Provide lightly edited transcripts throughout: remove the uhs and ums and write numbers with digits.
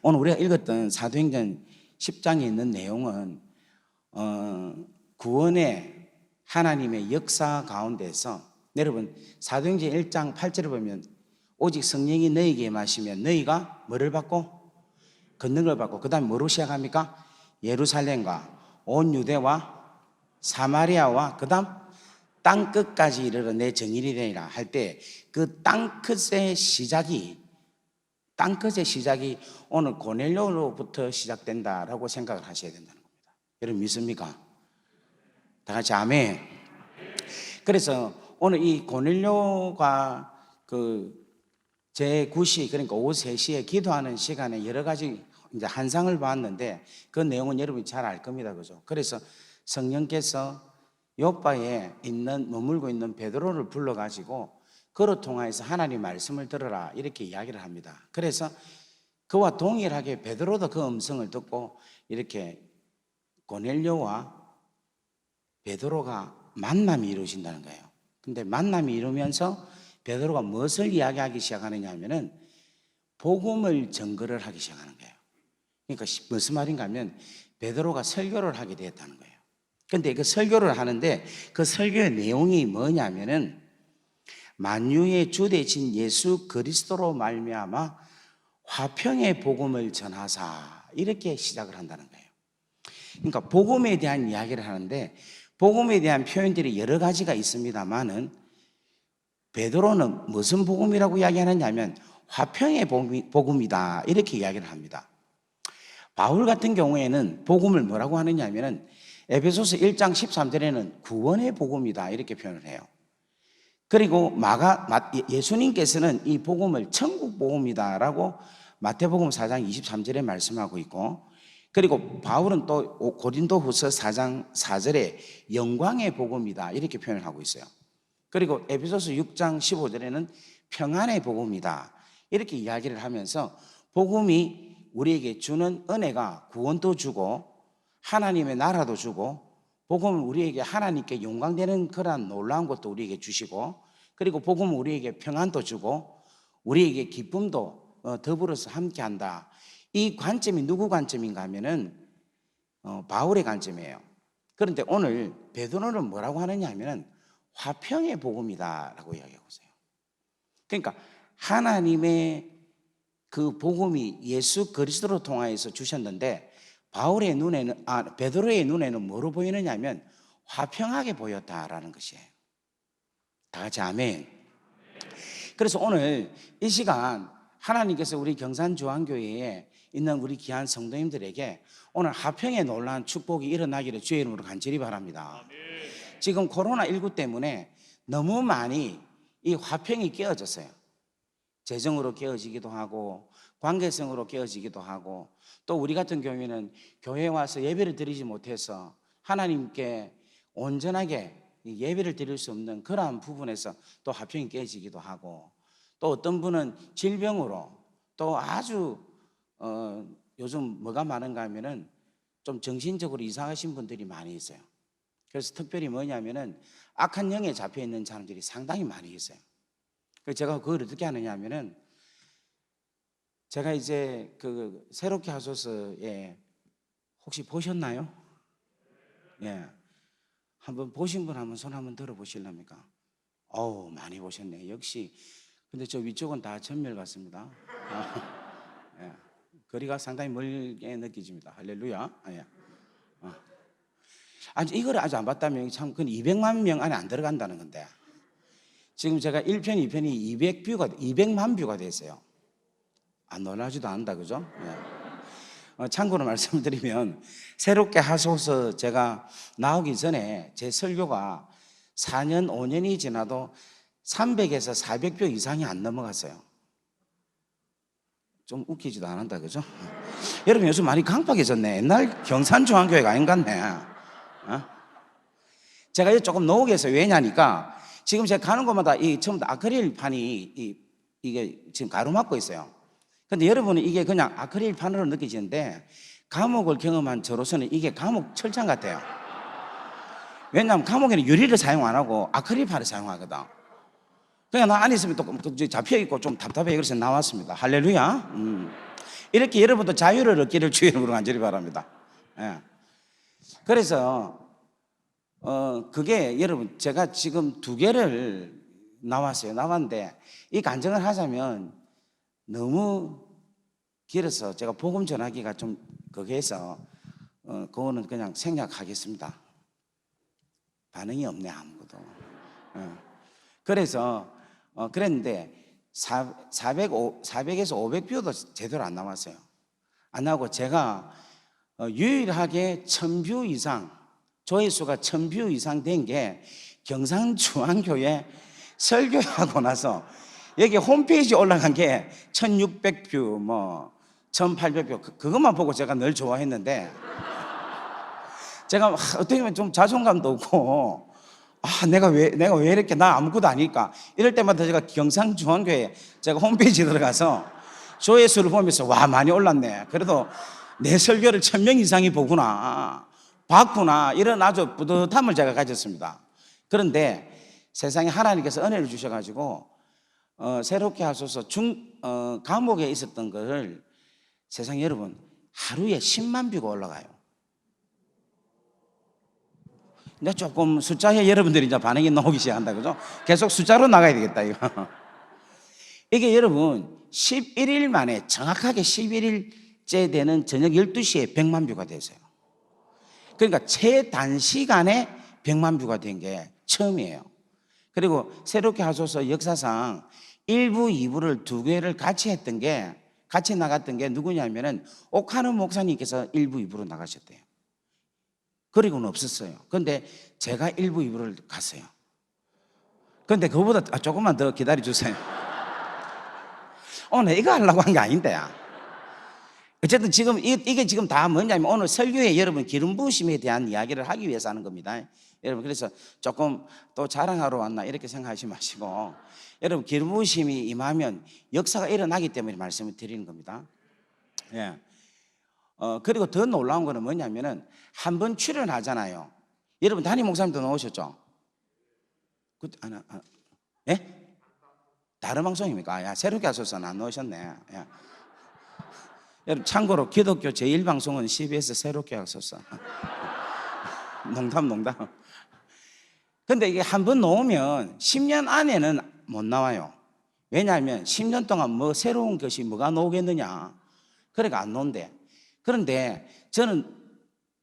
오늘 우리가 읽었던 사도행전 10장에 있는 내용은 구원의 하나님의 역사 가운데서, 여러분 사도행전 1장 8절을 보면 오직 성령이 너희에게 임하시면 너희가 뭐를 받고? 권능을 받고, 그 다음에 뭐로 시작합니까? 예루살렘과 온 유대와 사마리아와 그 다음 땅끝까지 이르러 내 정인이 되리라 할 때, 그 땅끝의 시작이 오늘 고넬료로부터 시작된다라고 생각을 하셔야 된다는 겁니다. 여러분 믿습니까? 다 같이 아멘. 그래서 오늘 이 고넬료가 제9시, 그러니까 오후 3시에 기도하는 시간에 여러 가지 이제 환상을 봤는데, 그 내용은 여러분이 잘 알 겁니다. 그죠? 그래서 성령께서 요바에 머물고 있는 베드로를 불러가지고 그로 통하여서 하나님 말씀을 들어라 이렇게 이야기를 합니다. 그래서 그와 동일하게 베드로도 그 음성을 듣고 이렇게 고넬료와 베드로가 만남이 이루어진다는 거예요. 근데 만남이 이루면서 베드로가 무엇을 이야기하기 시작하느냐 하면은 복음을 증거를 하기 시작하는 거예요. 그러니까 무슨 말인가 하면 베드로가 설교를 하게 되었다는 거예요. 근데 그 설교를 하는데 그 설교의 내용이 뭐냐면은 만유의 주 되신 예수 그리스도로 말미암아 화평의 복음을 전하사, 이렇게 시작을 한다는 거예요. 그러니까 복음에 대한 이야기를 하는데, 복음에 대한 표현들이 여러 가지가 있습니다만은 베드로는 무슨 복음이라고 이야기하느냐 하면 화평의 복음이다 이렇게 이야기를 합니다. 바울 같은 경우에는 복음을 뭐라고 하느냐 하면은 에베소서 1장 13절에는 구원의 복음이다 이렇게 표현을 해요. 그리고 예수님께서는 이 복음을 천국 복음이다라고 마태복음 4장 23절에 말씀하고 있고, 그리고 바울은 또 고린도후서 4장 4절에 영광의 복음이다 이렇게 표현을 하고 있어요. 그리고 에베소서 6장 15절에는 평안의 복음이다 이렇게 이야기를 하면서, 복음이 우리에게 주는 은혜가 구원도 주고 하나님의 나라도 주고, 복음은 우리에게 하나님께 영광되는 그러한 놀라운 것도 우리에게 주시고, 그리고 복음은 우리에게 평안도 주고 우리에게 기쁨도 더불어서 함께한다. 이 관점이 누구 관점인가 하면은 바울의 관점이에요. 그런데 오늘 베드로는 뭐라고 하느냐 하면은 화평의 복음이다라고 이야기하고 있어요. 그러니까 하나님의 그 복음이 예수 그리스도로 통하여서 주셨는데, 베드로의 눈에는 뭐로 보이느냐 하면 화평하게 보였다라는 것이에요. 다 같이 아멘. 그래서 오늘 이 시간 하나님께서 우리 경산주안교회에 있는 우리 귀한 성도님들에게 오늘 화평의 놀라운 축복이 일어나기를 주의 이름으로 간절히 바랍니다. 지금 코로나19 때문에 너무 많이 이 화평이 깨어졌어요. 재정으로 깨어지기도 하고 관계성으로 깨어지기도 하고, 또 우리 같은 경우에는 교회에 와서 예배를 드리지 못해서 하나님께 온전하게 예배를 드릴 수 없는 그러한 부분에서 또 화평이 깨지기도 하고, 또 어떤 분은 질병으로 또 아주 요즘 뭐가 많은가 하면은 좀 정신적으로 이상하신 분들이 많이 있어요. 그래서 특별히 뭐냐면은 악한 영에 잡혀 있는 사람들이 상당히 많이 있어요. 그래서 제가 그걸 어떻게 하느냐 하면은, 제가 이제 새롭게 하소서에 혹시 보셨나요? 예. 한번 보신 분 한번 손 한번 들어 보실랍니까? 어우, 많이 보셨네. 역시. 근데 저 위쪽은 다 전멸 같습니다. 예. 거리가 상당히 멀게 느껴집니다. 할렐루야. 예. 이걸 아직 안 봤다면 참, 그건 200만 명 안에 안 들어간다는 건데, 지금 제가 1편, 2편이 200만 뷰가 됐어요. 안 놀라지도 않는다, 그죠? 네. 참고로 말씀드리면, 새롭게 하소서 제가 나오기 전에 제 설교가 4년, 5년이 지나도 300에서 400뷰 이상이 안 넘어갔어요. 좀 웃기지도 않는다, 그죠? 여러분 요즘 많이 강팍해졌네. 옛날 경산중앙교회가 아닌 것 같네. 제가 이제 조금 노후겠어요. 왜냐니까 지금 제가 가는 곳마다 전부 다 아크릴판이 이게 지금 가로막고 있어요. 근데 여러분은 이게 그냥 아크릴판으로 느껴지는데, 감옥을 경험한 저로서는 이게 감옥 철창 같아요. 왜냐하면 감옥에는 유리를 사용 안 하고 아크릴판을 사용하거든. 그냥 나 안에 있으면 또 잡혀있고 좀 답답해. 그래서 나왔습니다. 할렐루야. 이렇게 여러분도 자유를 얻기를 주의 이름으로 간절히 바랍니다. 예. 그래서 그게 여러분 제가 지금 두 개를 나왔는데 이 간증을 하자면 너무 길어서 제가 복음 전하기가 좀 그게 해서 그거는 그냥 생략하겠습니다. 반응이 없네 아무것도. 그래서 그랬는데 400에서 500뷰도 제대로 안 나왔어요. 안 나오고 제가 유일하게 1000뷰 이상, 조회수가 1000뷰 이상 된 게 경상중앙교회 설교하고 나서 여기 홈페이지 올라간 게 1600뷰 뭐 1800뷰 그것만 보고 제가 늘 좋아했는데 제가 어떻게 보면 좀 자존감도 없고 내가 왜 이렇게 나 아무것도 아닐까 이럴 때마다 제가 경상중앙교회 제가 홈페이지 들어가서 조회수를 보면서 와 많이 올랐네. 그래도 내 설교를 1000명 이상이 보구나 봤구나 이런 아주 뿌듯함을 제가 가졌습니다. 그런데 세상에 하나님께서 은혜를 주셔가지고 새롭게 하소서 감옥에 있었던 것을 세상에 여러분 하루에 10만 뷰가 올라가요. 근데 조금 숫자에 여러분들이 이제 반응이 나오기 시작한다 그죠? 계속 숫자로 나가야 되겠다 이거. 이게 여러분 11일 만에 정확하게 11일째 되는 저녁 12시에 100만 뷰가 됐어요. 그러니까 최단시간에 100만 뷰가 된 게 처음이에요. 그리고 새롭게 하소서 역사상 1부, 2부를 두 개를 같이 했던 게 같이 나갔던 게 누구냐면은 옥하는 목사님께서 1부, 2부로 나가셨대요. 그리고는 없었어요. 근데 제가 1부, 2부를 갔어요. 근데 그거보다 조금만 더 기다려 주세요. 오늘 이거 하려고 한 게 아닌데. 어쨌든 지금 이게 지금 다 뭐냐면 오늘 설교에 여러분 기름 부으심에 대한 이야기를 하기 위해서 하는 겁니다. 여러분 그래서 조금 또 자랑하러 왔나 이렇게 생각하지 마시고 여러분 기름 부으심이 임하면 역사가 일어나기 때문에 말씀을 드리는 겁니다. 예. 그리고 더 놀라운 거는 뭐냐면은 한 번 출연하잖아요. 여러분 담임 목사님도 나오셨죠? 예? 다른 방송입니까? 야, 새롭게 하소서는 안 나오셨네. 야. 여러분 참고로 기독교 제1방송은 CBS 새롭게 하소서. 농담. 근데 이게 한 번 나오면 10년 안에는 못 나와요. 왜냐하면 10년 동안 뭐 새로운 것이 뭐가 나오겠느냐. 그러니까 안 나온대. 그런데 저는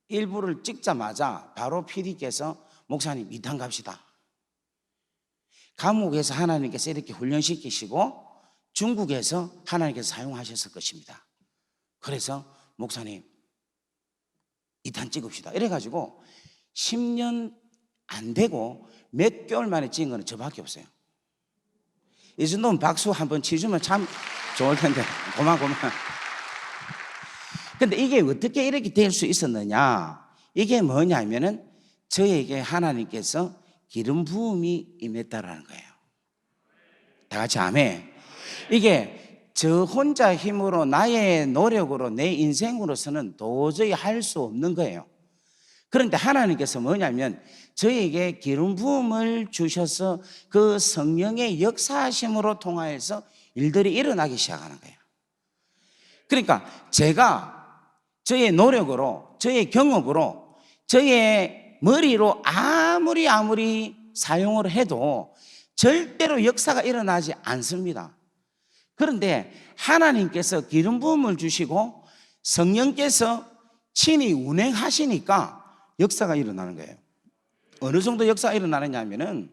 일부를 찍자마자 바로 PD께서 목사님 2탄 갑시다. 감옥에서 하나님께서 이렇게 훈련시키시고 중국에서 하나님께서 사용하셨을 것입니다. 그래서 목사님 2탄 찍읍시다. 이래가지고 10년 안 되고 몇 개월 만에 찍은 거는 저밖에 없어요. 이 정도면 박수 한번 치주면 참 좋을 텐데. 고마워. 근데 이게 어떻게 이렇게 될 수 있었느냐? 이게 뭐냐면은 저에게 하나님께서 기름 부음이 임했다라는 거예요. 다 같이 아멘. 이게 저 혼자 힘으로 나의 노력으로 내 인생으로서는 도저히 할 수 없는 거예요. 그런데 하나님께서 뭐냐면 저에게 기름 부음을 주셔서 그 성령의 역사하심으로 통하여서 일들이 일어나기 시작하는 거예요. 그러니까 제가 저의 노력으로, 저의 경험으로, 저의 머리로 아무리 사용을 해도 절대로 역사가 일어나지 않습니다. 그런데 하나님께서 기름 부음을 주시고 성령께서 친히 운행하시니까 역사가 일어나는 거예요. 어느 정도 역사가 일어나느냐 하면은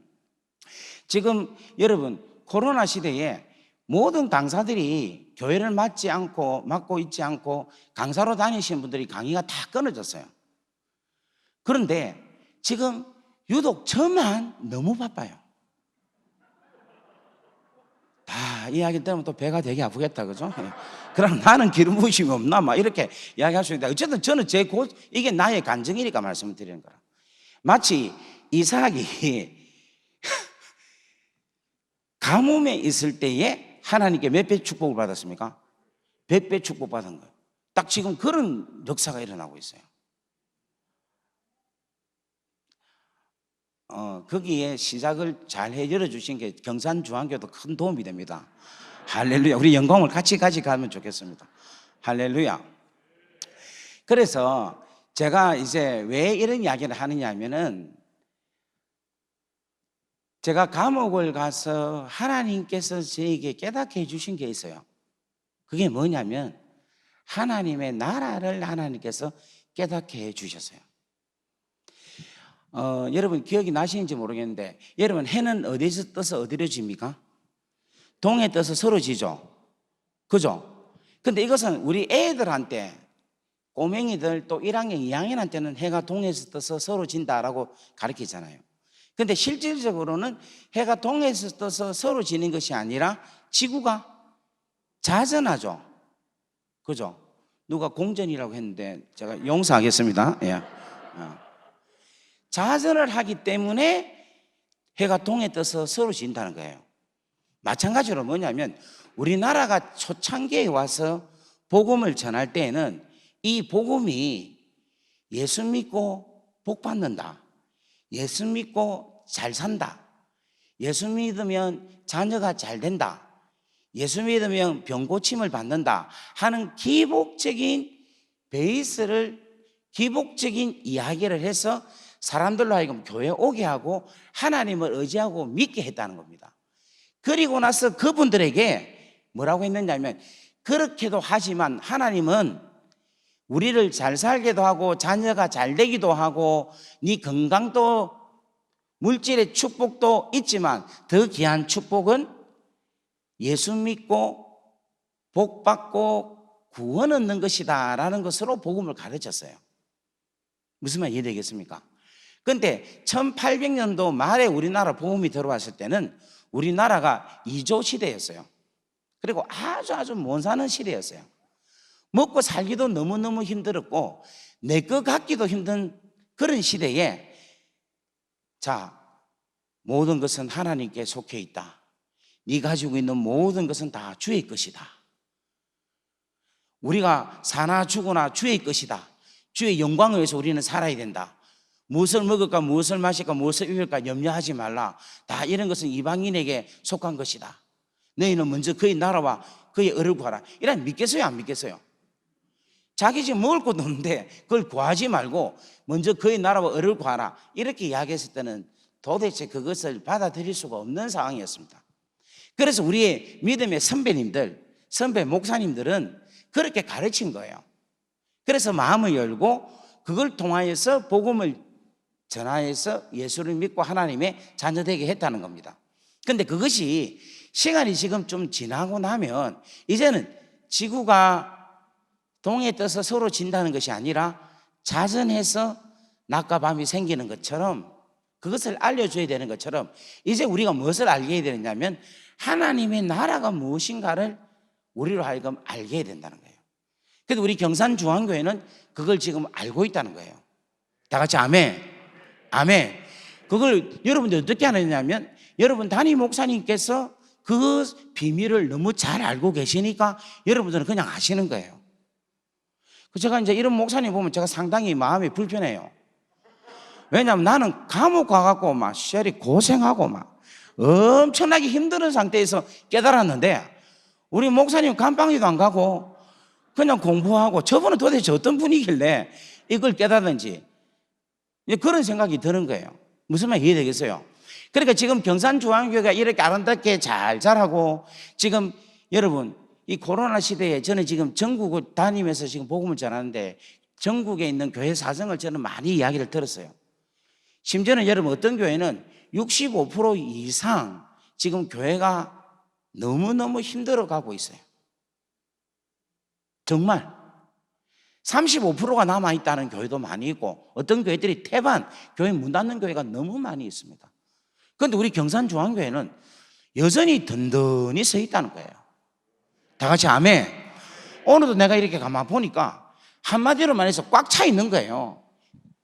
지금 여러분 코로나 시대에 모든 강사들이 교회를 맡고 있지 않고 강사로 다니시는 분들이 강의가 다 끊어졌어요. 그런데 지금 유독 저만 너무 바빠요. 다 이야기 때문에 또 배가 되게 아프겠다 그죠? 그럼 나는 기름 부으심이 없나 막 이렇게 이야기할 수 있는데 어쨌든 저는 이게 나의 간증이니까 말씀을 드리는 거라. 마치 이삭이 가뭄에 있을 때에 하나님께 몇 배 축복을 받았습니까? 100배 축복받은 거예요. 딱 지금 그런 역사가 일어나고 있어요. 거기에 시작을 잘 열어주신 게 경산중앙교도 큰 도움이 됩니다. 할렐루야. 우리 영광을 같이 가면 좋겠습니다. 할렐루야. 그래서 제가 이제 왜 이런 이야기를 하느냐 하면은, 제가 감옥을 가서 하나님께서 저에게 깨닫게 해주신 게 있어요. 그게 뭐냐면 하나님의 나라를 하나님께서 깨닫게 해주셨어요. 여러분 기억이 나시는지 모르겠는데, 여러분 해는 어디서 떠서 어디로 집니까? 동에 떠서 서로 지죠. 그죠? 근데 이것은 우리 애들한테, 꼬맹이들 또 1학년, 2학년한테는 해가 동에서 떠서 서로 진다라고 가르치잖아요. 근데 실질적으로는 해가 동에서 떠서 서로 지는 것이 아니라 지구가 자전하죠. 그죠? 누가 공전이라고 했는데 제가 용서하겠습니다. 예. 자전을 하기 때문에 해가 동에 떠서 서로 진다는 거예요. 마찬가지로 뭐냐면 우리나라가 초창기에 와서 복음을 전할 때에는 이 복음이 예수 믿고 복 받는다, 예수 믿고 잘 산다, 예수 믿으면 자녀가 잘 된다, 예수 믿으면 병 고침을 받는다 하는 기복적인 베이스를, 기복적인 이야기를 해서 사람들로 하여금 교회에 오게 하고 하나님을 의지하고 믿게 했다는 겁니다. 그리고 나서 그분들에게 뭐라고 했느냐면, 그렇게도 하지만 하나님은 우리를 잘 살게도 하고 자녀가 잘 되기도 하고 네 건강도 물질의 축복도 있지만 더 귀한 축복은 예수 믿고 복 받고 구원 얻는 것이다 라는 것으로 복음을 가르쳤어요. 무슨 말 이해되겠습니까? 그런데 1800년도 말에 우리나라 복음이 들어왔을 때는 우리나라가 이조 시대였어요. 그리고 아주 못 사는 시대였어요. 먹고 살기도 너무너무 힘들었고 내 것 같기도 힘든 그런 시대에, 자, 모든 것은 하나님께 속해 있다, 네 가지고 있는 모든 것은 다 주의 것이다, 우리가 사나 죽으나 주의 것이다, 주의 영광을 위해서 우리는 살아야 된다, 무엇을 먹을까 무엇을 마실까 무엇을 입을까 염려하지 말라, 다 이런 것은 이방인에게 속한 것이다, 너희는 먼저 그의 나라와 그의 의를 구하라. 이런 믿겠어요 안 믿겠어요? 자기 집 먹을 것도 없는데 그걸 구하지 말고 먼저 그의 나라와 의를 구하라, 이렇게 이야기했을 때는 도대체 그것을 받아들일 수가 없는 상황이었습니다. 그래서 우리의 믿음의 선배님들, 선배 목사님들은 그렇게 가르친 거예요. 그래서 마음을 열고 그걸 통하여서 복음을 전하여서 예수를 믿고 하나님의 자녀 되게 했다는 겁니다. 그런데 그것이 시간이 지금 좀 지나고 나면 이제는 지구가 동에 떠서 서로 진다는 것이 아니라 자전해서 낮과 밤이 생기는 것처럼, 그것을 알려줘야 되는 것처럼 이제 우리가 무엇을 알게 해야 되느냐면 하나님의 나라가 무엇인가를 우리로 하여금 알게 해야 된다는 거예요. 그래서 우리 경산중앙교회는 그걸 지금 알고 있다는 거예요. 다 같이 아멘. 아멘. 그걸 여러분들 어떻게 하느냐면, 여러분 담임 목사님께서 그 비밀을 너무 잘 알고 계시니까 여러분들은 그냥 아시는 거예요. 제가 이제 이런 목사님 보면 제가 상당히 마음이 불편해요. 왜냐하면 나는 감옥 가갖고 막 시절이 고생하고 막 엄청나게 힘든 상태에서 깨달았는데, 우리 목사님 감방에도 안 가고 그냥 공부하고, 저분은 도대체 어떤 분이길래 이걸 깨닫는지 그런 생각이 드는 거예요. 무슨 말 이해되겠어요? 그러니까 지금 경산중앙교회가 이렇게 아름답게 잘 자라고, 지금 여러분 이 코로나 시대에 저는 지금 전국을 다니면서 지금 복음을 전하는데 전국에 있는 교회 사정을 저는 많이 이야기를 들었어요. 심지어는 여러분 어떤 교회는 65% 이상 지금 교회가 너무너무 힘들어가고 있어요. 정말 35%가 남아있다는 교회도 많이 있고, 어떤 교회들이 태반, 교회 문 닫는 교회가 너무 많이 있습니다. 그런데 우리 경산중앙교회는 여전히 든든히 서 있다는 거예요. 다 같이 아멘. 오늘도 내가 이렇게 가만 보니까 한마디로 말해서 꽉 차 있는 거예요.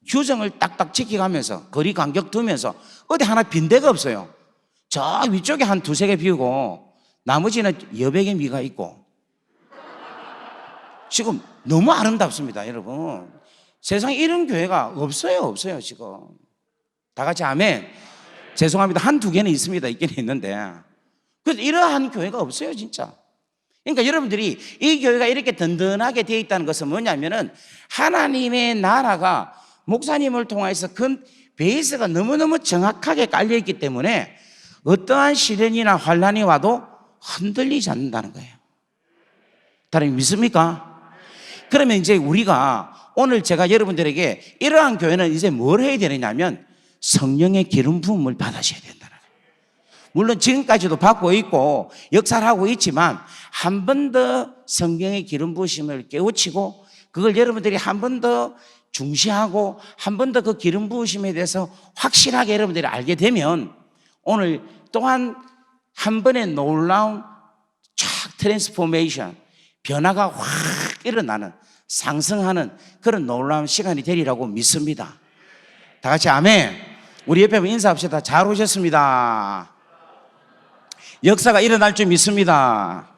규정을 딱딱 지켜가면서 거리 간격 두면서 어디 하나 빈 데가 없어요. 저 위쪽에 한 두세 개 비우고 나머지는 여백 개 미가 있고, 지금 너무 아름답습니다. 여러분, 세상에 이런 교회가 없어요 지금. 다 같이 아멘. 죄송합니다. 한두 개는 있습니다. 있긴 있는데, 그래서 이러한 교회가 없어요 진짜. 그러니까 여러분들이 이 교회가 이렇게 든든하게 되어 있다는 것은 뭐냐면은 하나님의 나라가 목사님을 통해서 큰 베이스가 너무너무 정확하게 깔려있기 때문에 어떠한 시련이나 환란이 와도 흔들리지 않는다는 거예요. 다른 믿습니까? 그러면 이제 우리가 오늘 제가 여러분들에게 이러한 교회는 이제 뭘 해야 되느냐면 성령의 기름 부음을 받으셔야 된다는 거예요. 물론 지금까지도 받고 있고 역사를 하고 있지만 한 번 더 성령의 기름 부으심을 깨우치고 그걸 여러분들이 한 번 더 중시하고 한 번 더 그 기름 부으심에 대해서 확실하게 여러분들이 알게 되면 오늘 또한 한 번의 놀라운 쫙 트랜스포메이션, 변화가 확 일어나는, 상승하는 그런 놀라운 시간이 되리라고 믿습니다. 다 같이 아멘. 우리 옆에 인사합시다. 잘 오셨습니다. 역사가 일어날 줄 믿습니다.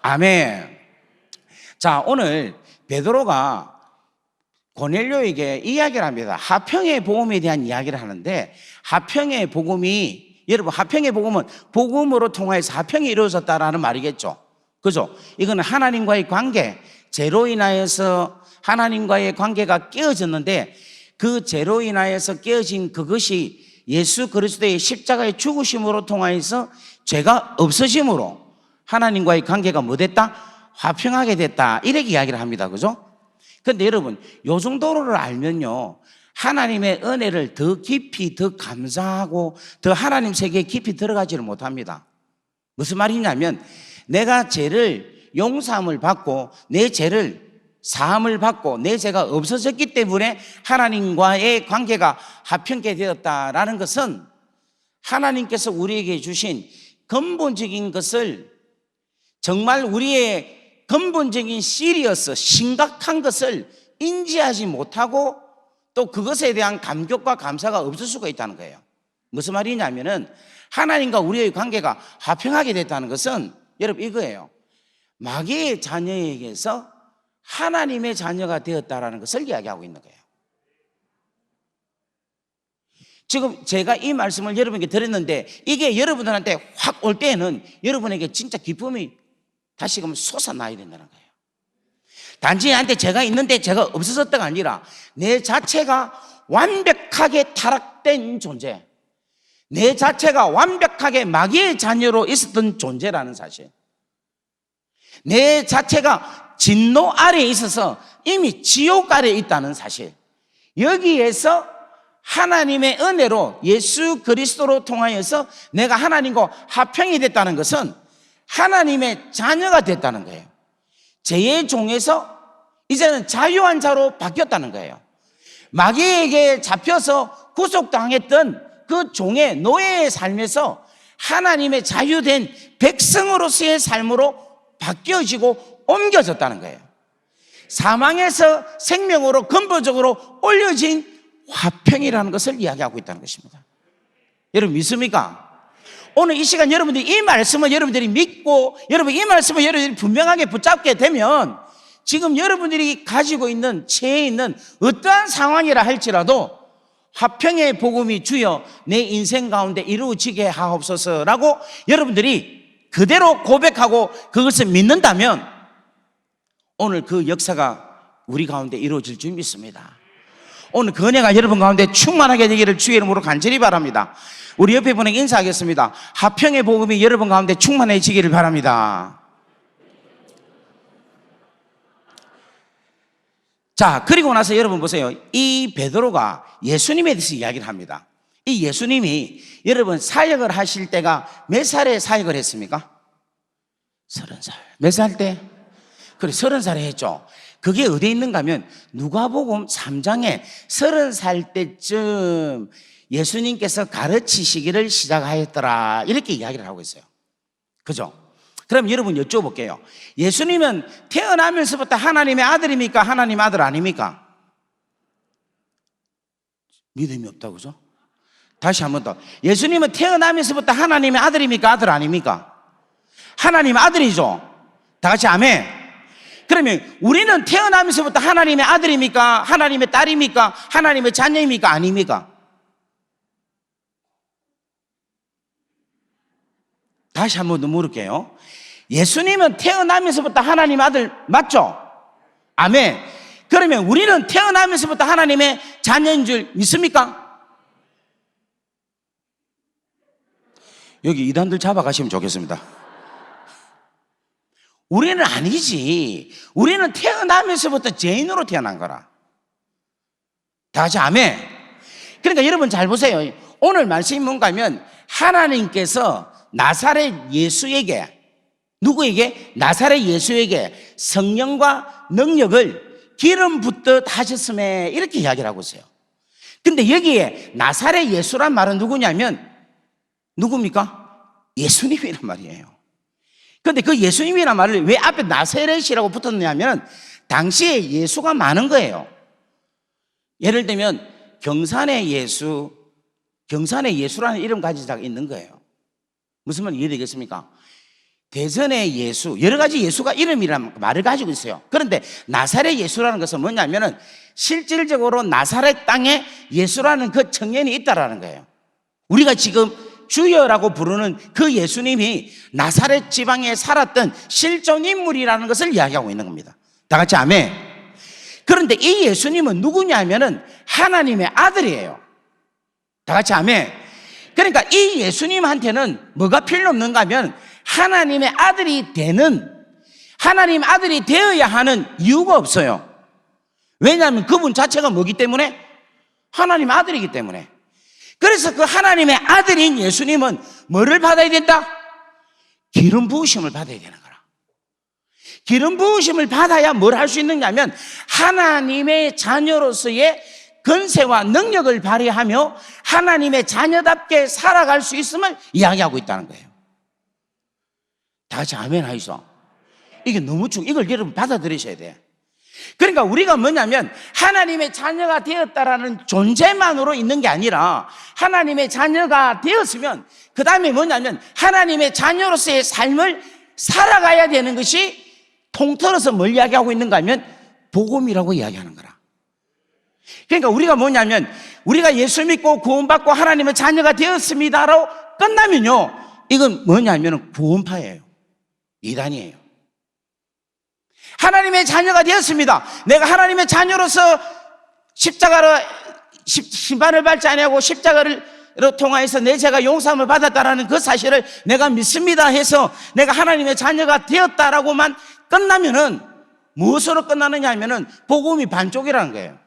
아멘. 자, 오늘 베드로가 고넬료에게 이야기를 합니다. 화평의 복음에 대한 이야기를 하는데, 화평의 복음이, 여러분, 화평의 복음은 복음으로 통해서 화평이 이루어졌다라는 말이겠죠. 그죠? 이거는 하나님과의 관계, 죄로 인하여서 하나님과의 관계가 깨어졌는데 그 죄로 인하여서 깨어진 그것이 예수 그리스도의 십자가의 죽으심으로 통하여서 죄가 없어짐으로 하나님과의 관계가 뭐 됐다? 화평하게 됐다. 이렇게 이야기를 합니다. 그죠? 근데 여러분, 요 정도를 알면요, 하나님의 은혜를 더 깊이, 더 감사하고 더 하나님 세계에 깊이 들어가지를 못합니다. 무슨 말이냐면 내가 죄를 용서함을 받고 내 죄를 사함을 받고 내 죄가 없어졌기 때문에 하나님과의 관계가 화평케 되었다라는 것은 하나님께서 우리에게 주신 근본적인 것을, 정말 우리의 근본적인 시리어스, 심각한 것을 인지하지 못하고 또 그것에 대한 감격과 감사가 없을 수가 있다는 거예요. 무슨 말이냐면은 하나님과 우리의 관계가 화평하게 됐다는 것은 여러분 이거예요. 마귀의 자녀에게서 하나님의 자녀가 되었다라는 것을 이야기하고 있는 거예요. 지금 제가 이 말씀을 여러분에게 드렸는데 이게 여러분들한테 확 올 때에는 여러분에게 진짜 기쁨이 다시금 솟아나야 된다는 거예요. 단지 나한테 죄가 있는데 죄가 없어졌다가 아니라 내 자체가 완벽하게 타락된 존재, 내 자체가 완벽하게 마귀의 자녀로 있었던 존재라는 사실, 내 자체가 진노 아래에 있어서 이미 지옥 아래에 있다는 사실, 여기에서 하나님의 은혜로 예수 그리스도로 통하여서 내가 하나님과 화평이 됐다는 것은 하나님의 자녀가 됐다는 거예요. 죄의 종에서 이제는 자유한 자로 바뀌었다는 거예요. 마귀에게 잡혀서 구속당했던 그 종의 노예의 삶에서 하나님의 자유된 백성으로서의 삶으로 바뀌어지고 옮겨졌다는 거예요. 사망에서 생명으로 근본적으로 올려진 화평이라는 것을 이야기하고 있다는 것입니다. 여러분 믿습니까? 오늘 이 시간 여러분들이 이 말씀을 여러분들이 믿고 여러분 이 말씀을 여러분들이 분명하게 붙잡게 되면 지금 여러분들이 가지고 있는 죄에 있는 어떠한 상황이라 할지라도 화평의 복음이 주여 내 인생 가운데 이루어지게 하옵소서라고 여러분들이 그대로 고백하고 그것을 믿는다면 오늘 그 역사가 우리 가운데 이루어질 줄 믿습니다. 오늘 그 은혜가 여러분 가운데 충만하게 되기를 주의 이름으로 간절히 바랍니다. 우리 옆에 분에게 인사하겠습니다. 화평의 복음이 여러분 가운데 충만해지기를 바랍니다. 자, 그리고 나서 여러분 보세요. 이 베드로가 예수님에 대해서 이야기를 합니다. 이 예수님이 여러분 사역을 하실 때가 몇 살에 사역을 했습니까? 30살. 몇 살 때? 그래, 30살에 했죠. 그게 어디에 있는가 하면 누가복음 3장에 30살 때쯤 예수님께서 가르치시기를 시작하였더라 이렇게 이야기를 하고 있어요. 그죠? 그럼 여러분 여쭤볼게요. 예수님은 태어나면서부터 하나님의 아들입니까? 하나님 아들 아닙니까? 믿음이 없다고 그죠? 다시 한 번 더. 예수님은 태어나면서부터 하나님의 아들입니까? 아들 아닙니까? 하나님의 아들이죠. 다 같이 아멘. 그러면 우리는 태어나면서부터 하나님의 아들입니까? 하나님의 딸입니까? 하나님의 자녀입니까? 아닙니까? 다시 한 번 더 물을게요. 예수님은 태어나면서부터 하나님 아들 맞죠? 아멘. 그러면 우리는 태어나면서부터 하나님의 자녀인 줄 믿습니까? 여기 이단들 잡아가시면 좋겠습니다. 우리는 아니지. 우리는 태어나면서부터 죄인으로 태어난 거라. 다 같이 아멘. 그러니까 여러분 잘 보세요. 오늘 말씀이 뭔가 하면 하나님께서 나사렛 예수에게, 누구에게? 나사렛 예수에게 성령과 능력을 기름 붓듯 하셨음에 이렇게 이야기를 하고 있어요. 근데 여기에 나사렛 예수란 말은 누구냐면 누굽니까? 예수님이란 말이에요. 근데 그 예수님이란 말을 왜 앞에 나사렛이라고 붙었냐면 당시에 예수가 많은 거예요. 예를 들면 경산의 예수, 경산의 예수라는 이름 가진 자가 있는 거예요. 무슨 말 이해되겠습니까? 대전의 예수, 여러 가지 예수가 이름이란 말을 가지고 있어요. 그런데 나사렛 예수라는 것은 뭐냐면은 실질적으로 나사렛 땅에 예수라는 그 청년이 있다라는 거예요. 우리가 지금 주여라고 부르는 그 예수님이 나사렛 지방에 살았던 실존 인물이라는 것을 이야기하고 있는 겁니다. 다 같이 아멘. 그런데 이 예수님은 누구냐면은 하나님의 아들이에요. 다 같이 아멘. 그러니까 이 예수님한테는 뭐가 필요 없는가 하면 하나님의 아들이 되는, 하나님 아들이 되어야 하는 이유가 없어요. 왜냐하면 그분 자체가 뭐기 때문에? 하나님 아들이기 때문에. 그래서 그 하나님의 아들인 예수님은 뭐를 받아야 된다? 기름 부으심을 받아야 되는 거라. 기름 부으심을 받아야 뭘 할 수 있느냐면 하나님의 자녀로서의 권세와 능력을 발휘하며 하나님의 자녀답게 살아갈 수 있음을 이야기하고 있다는 거예요. 다 같이 아멘 하이소. 이게 너무 이걸 여러분 받아들이셔야 돼. 그러니까 우리가 뭐냐면 하나님의 자녀가 되었다라는 존재만으로 있는 게 아니라 하나님의 자녀가 되었으면 그 다음에 뭐냐면 하나님의 자녀로서의 삶을 살아가야 되는 것이 통틀어서 뭘 이야기하고 있는가 하면 복음이라고 이야기하는 거라. 그러니까 우리가 뭐냐면 우리가 예수 믿고 구원받고 하나님의 자녀가 되었습니다로 끝나면요, 이건 뭐냐면 구원파예요. 이단이에요. 하나님의 자녀가 되었습니다. 내가 하나님의 자녀로서 십자가로 심판을 받지 아니하고 십자가를 통하여서 내 죄가 용서함을 받았다라는 그 사실을 내가 믿습니다 해서 내가 하나님의 자녀가 되었다라고만 끝나면은 무엇으로 끝나느냐 하면은 복음이 반쪽이라는 거예요.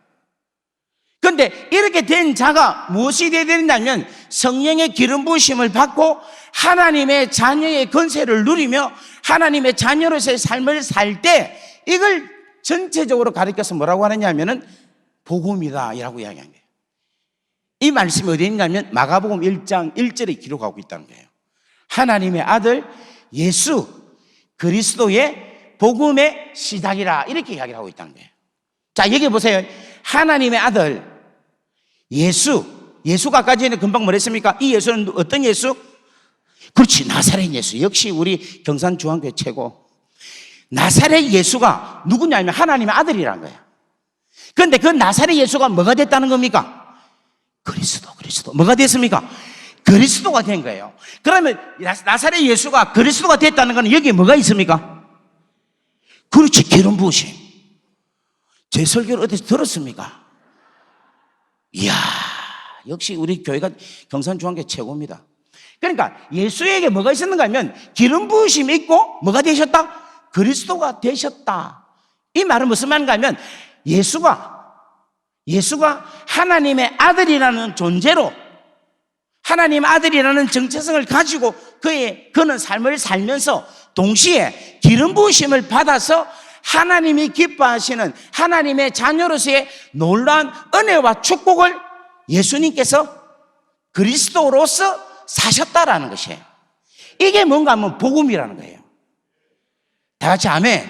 그런데 이렇게 된 자가 무엇이 되어야 되냐면 성령의 기름 부으심을 받고 하나님의 자녀의 권세를 누리며 하나님의 자녀로서의 삶을 살 때 이걸 전체적으로 가리켜서 뭐라고 하느냐 하면은 복음이다 이라고 이야기한 거예요. 이 말씀이 어디에 있냐면 마가복음 1장 1절에 기록하고 있다는 거예요. 하나님의 아들 예수 그리스도의 복음의 시작이라 이렇게 이야기를 하고 있다는 거예요. 자, 여기 보세요. 하나님의 아들 예수가 아까 전에 금방 뭐랬습니까? 이 예수는 어떤 예수? 그렇지, 나사렛 예수. 역시 우리 경산중앙교회 최고. 나사렛 예수가 누구냐면 하나님의 아들이라는 거예요. 그런데 그 나사렛 예수가 뭐가 됐다는 겁니까? 그리스도. 뭐가 됐습니까? 그리스도가 된 거예요. 그러면 나사렛 예수가 그리스도가 됐다는 건 여기에 뭐가 있습니까? 그렇지, 기름 부으심. 제 설교를 어디서 들었습니까? 이야, 역시 우리 교회가 경산중앙교회 최고입니다. 그러니까 예수에게 뭐가 있었는가 하면 기름 부으심이 있고 뭐가 되셨다? 그리스도가 되셨다. 이 말은 무슨 말인가 하면 예수가 하나님의 아들이라는 존재로 하나님의 아들이라는 정체성을 가지고 그는 삶을 살면서 동시에 기름 부으심을 받아서 하나님이 기뻐하시는 하나님의 자녀로서의 놀라운 은혜와 축복을 예수님께서 그리스도로서 사셨다라는 것이에요. 이게 뭔가 하면 복음이라는 거예요. 다 같이 아멘.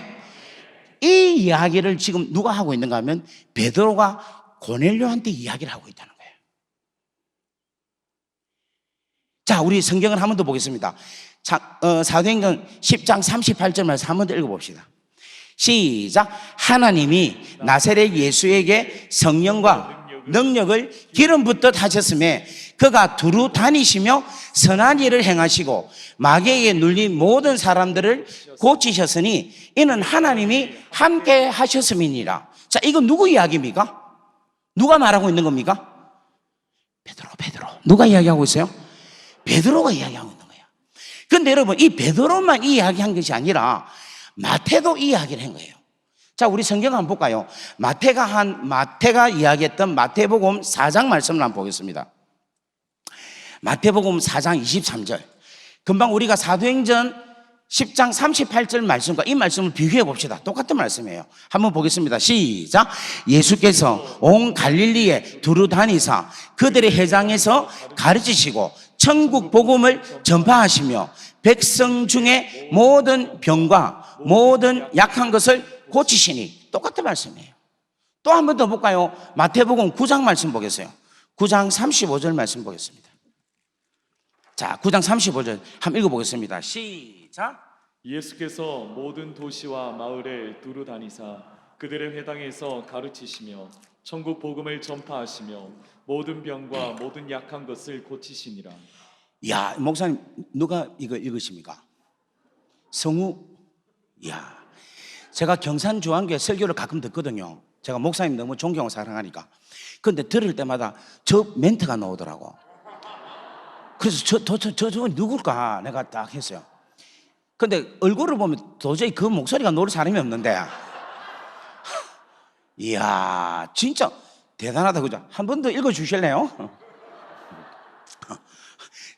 이 이야기를 지금 누가 하고 있는가 하면 베드로가 고넬료한테 이야기를 하고 있다는 거예요. 자, 우리 성경을 한 번 더 보겠습니다. 사도행전 10장 38절 말씀 한 번 더 읽어봅시다. 시작. 하나님이 나사렛 예수에게 성령과 능력을 기름 붓듯 하셨음에 그가 두루 다니시며 선한 일을 행하시고 마귀에게 눌린 모든 사람들을 고치셨으니 이는 하나님이 함께 하셨음이니라. 자, 이건 누구 이야기입니까? 누가 말하고 있는 겁니까? 베드로. 누가 이야기하고 있어요? 베드로가 이야기하고 있는 거예요. 그런데 여러분, 이 베드로만 이야기한 것이 아니라 마태도 이야기를 한 거예요. 자, 우리 성경 한번 볼까요? 마태가 이야기했던 마태복음 4장 말씀을 한번 보겠습니다. 마태복음 4장 23절. 금방 우리가 사도행전 10장 38절 말씀과 이 말씀을 비교해 봅시다. 똑같은 말씀이에요. 한번 보겠습니다. 시작. 예수께서 온 갈릴리에 두루 다니사 그들의 회당에서 가르치시고 천국 복음을 전파하시며 백성 중에 모든 병과 모든 약한 것을 고치시니. 똑같은 말씀이에요. 또 한 번 더 볼까요? 마태복음 9장 말씀 보겠어요. 9장 35절 말씀 보겠습니다. 자, 9장 35절 한번 읽어보겠습니다. 시작. 예수께서 모든 도시와 마을에 두루 다니사 그들의 회당에서 가르치시며 천국 복음을 전파하시며 모든 병과 모든 약한 것을 고치시니라. 야, 목사님 누가 이거 읽으십니까? 성우. 야, 제가 경산주안교회 설교를 가끔 듣거든요. 제가 목사님 너무 존경하고 사랑하니까. 그런데 들을 때마다 저 멘트가 나오더라고. 그래서 저건 누굴까 내가 딱 했어요. 근데 얼굴을 보면 도저히 그 목소리가 노를 사람이 없는데, 이야, 진짜 대단하다, 그죠? 한 번 더 읽어주실래요?